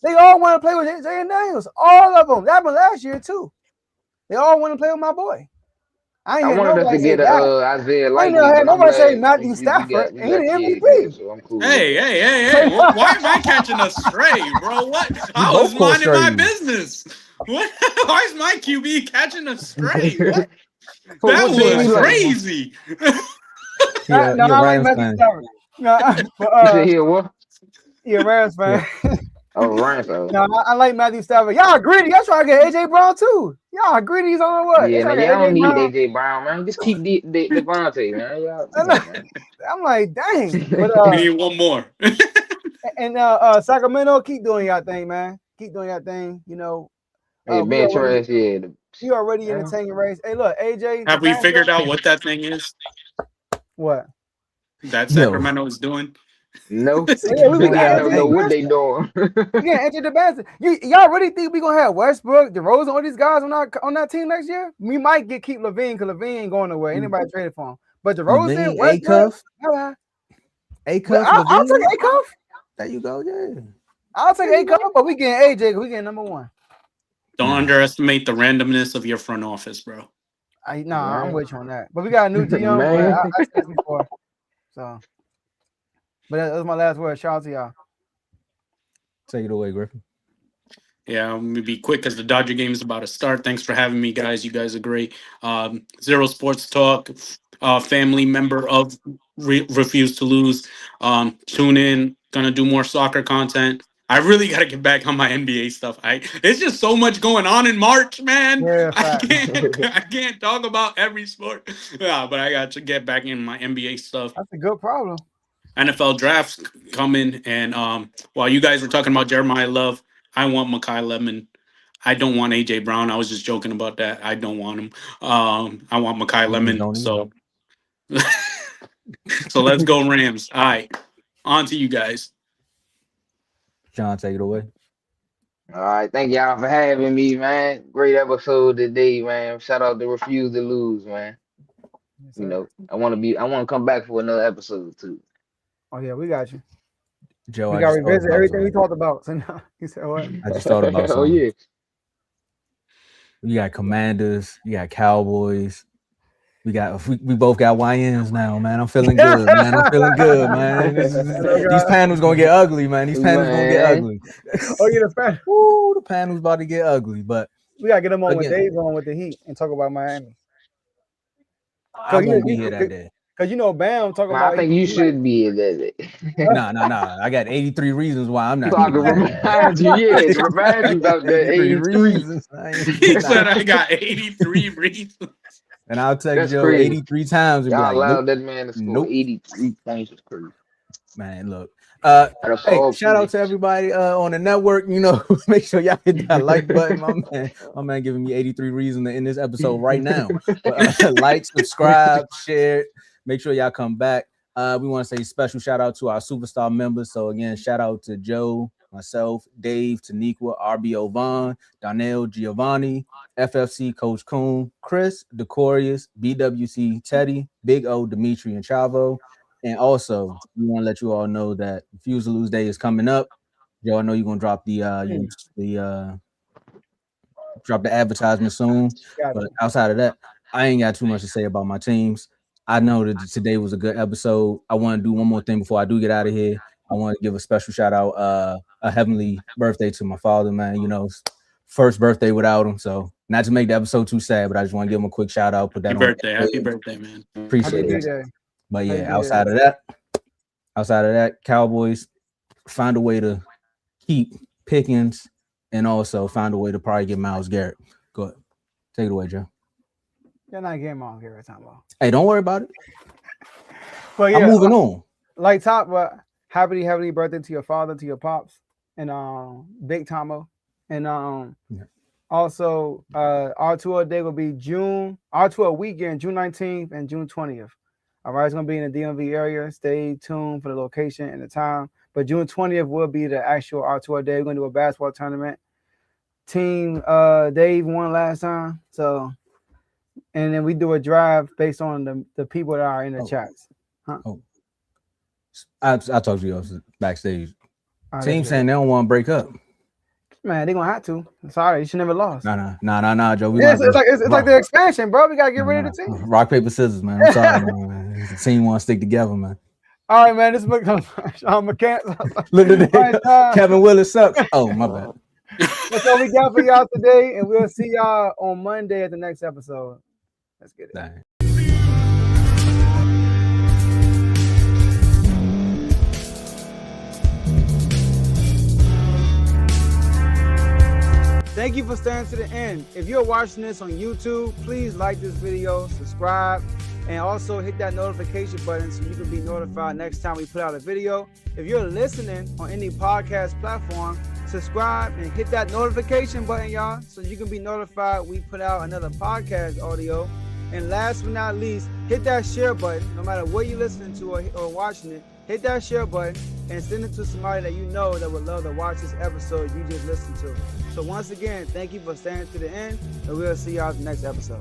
They all want to play with Jay Daniels. All of them. That happened last year too. They all want to play with my boy. I ain't I hear wanted us nobody to say get a that. Isaiah I ain't Likely, never had but I'm nobody say glad Matthew Stafford. we And he got the Kid here, MVP. so I'm cool with that. Hey! Why am I catching a stray, bro? What? We I both was caught minding my strays. business. What? Why is my QB catching a stray? What? That What team I you was said, like? crazy. no, You're a I like Rams Matthew fan. Stafford. No, but You said here what? yeah, Rams fan. Oh, Rams. No, I like Matthew Stafford. Y'all greedy. Y'all trying to get AJ Brown too. Y'all greedy. He's on what? They Yeah, man, trying to y'all get don't AJ need Brown. AJ Brown, man. Just keep Devontae, man. Y'all, come on, man. I'm like, dang. But We need one more. and Sacramento, keep doing your thing, man. Keep doing your thing. You know, Hey, we Ben already Trash, yeah. in the Yeah. tanking race. Hey, look, AJ, the Have we last figured guy. out what that thing is What? that Yo, Sacramento is doing? No, Oh, yeah, we doing got I our don't AJ know thing. what they DeBassi. doing. We got AJ DeBassi. Y'all really think we gonna have Westbrook, DeRozan, all these guys on that team next year? We might keep Levine because Levine ain't going nowhere. Anybody traded for him, but DeRozan, Levine, Westbrook, I'll Levine. take Acuff. There you go. Yeah. I'll take Acuff, but we getting AJ because we getting number one. Don't Nah. underestimate the randomness of your front office, bro. I'm Man. with you on that. But we got a new GM. But Man. I said this before. So, but that was my last word. Shout out to y'all. Take it away, Griffin. Yeah, I'm gonna be quick because the Dodger game is about to start. Thanks for having me, guys. You guys are great. Zero Sports Talk, family member of Refuse to Lose. Tune in. Gonna do more soccer content. I really gotta get back on my NBA stuff. It's just so much going on in March, man. Yeah, I fact. can't talk about every sport. Yeah, but I got to get back in my NBA stuff. That's a good problem. NFL drafts coming, and while you guys were talking about Jeremiah Love, I want Mekhi Lemon. I don't want AJ Brown. I was just joking about that. I don't want him. I want Mekhi Rams Lemon. don't either. So let's go Rams. All right, on to you guys. John, take it away. All right, thank y'all for having me, man. Great episode today, man. Shout out to Refuse to Lose, man. Yes, You sir. know, I want to come back for another episode too. Oh yeah, we got you. Joe, We I got to just thought revisit about everything we something. talked about. So now he said what? I just thought about Oh something. yeah. You got Commanders, you got Cowboys. We both got YNs now, man. I'm feeling good, man. I'm feeling good, man. These panels gonna get ugly, man. These panels gonna get Man. ugly. Oh yeah, the fan. Woo, the panels about to get ugly. But We gotta get them on with again, Dave on with the Heat and talk about Miami. I won't be here that day. Cause you know Bam talking Nah, I about think you should be in that. Nah. I got 83 reasons why I'm not So I here can that day. remind you, to remind you about that 83 83. reasons. He said I got 83 reasons. And I'll text That's Joe crazy. 83 times and be Y'all like, nope, allowed that man to score nope. 83 points. Is crazy. Man, look. That's Hey, all shout out proof. to everybody on the network. You know, make sure y'all hit that like button. My man giving me 83 reasons to end this episode right now. But, like, subscribe, share. Make sure y'all come back. We want to say special shout out to our superstar members. So again, shout out to Joe, myself, Dave, Taniqua, RBO Vaughn, Donnell, Giovanni, FFC Coach Coombs, Chris, Decorius, BWC Teddy, Big O, Dimitri, and Chavo. And also, we want to let you all know that Refuse to Lose Day is coming up. Y'all know you're gonna drop the advertisement soon. But outside of that, I ain't got too much to say about my teams. I know that today was a good episode. I want to do one more thing before I do get out of here. I want to give a special shout out, a heavenly birthday to my father, man. You know, first birthday without him. So not to make the episode too sad, but I just want to give him a quick shout out. Put that Happy birthday, man. Appreciate it. But yeah, Happy outside of that, Cowboys find a way to keep Pickens and also find a way to probably get Myles Garrett. Go ahead. Take it away, Joe. You're not getting Myles Garrett time about. Hey, don't worry about it. But yeah, I'm moving on. Like top, but happy birthday to your father, to your pops, and Big Tomo. And also our tour day will be our tour weekend, June 19th and June 20th. All right, it's gonna be in the DMV area. Stay tuned for the location and the time. But June 20th will be the actual our tour day. We're gonna do a basketball tournament. Team Dave won last time, so and then we do a drive based on the people that are in the chats. Huh? I talked to you backstage. Right, Team saying they don't want to break up. Man, they gonna have to. Sorry, you should never lost. Nah, Joe. Yeah, it's like the expansion, bro. We gotta get rid of the team. Rock, paper, scissors, man. I'm sorry, man. The team want to stick together, man. All right, man. This is Sean McCants. Look at that. Kevin Willis sucks. Oh, my bad. That's all we got for y'all today, and we'll see y'all on Monday at the next episode. Let's get it. Dang. Thank you for staying to the end. If you're watching this on YouTube, please like this video, subscribe, and also hit that notification button so you can be notified next time we put out a video. If you're listening on any podcast platform, subscribe and hit that notification button, y'all, so you can be notified we put out another podcast audio. And last but not least, hit that share button. No matter what you're listening to or watching it, hit that share button and send it to somebody that you know that would love to watch this episode you just listened to. So once again, thank you for staying to the end, and we'll see y'all in the next episode.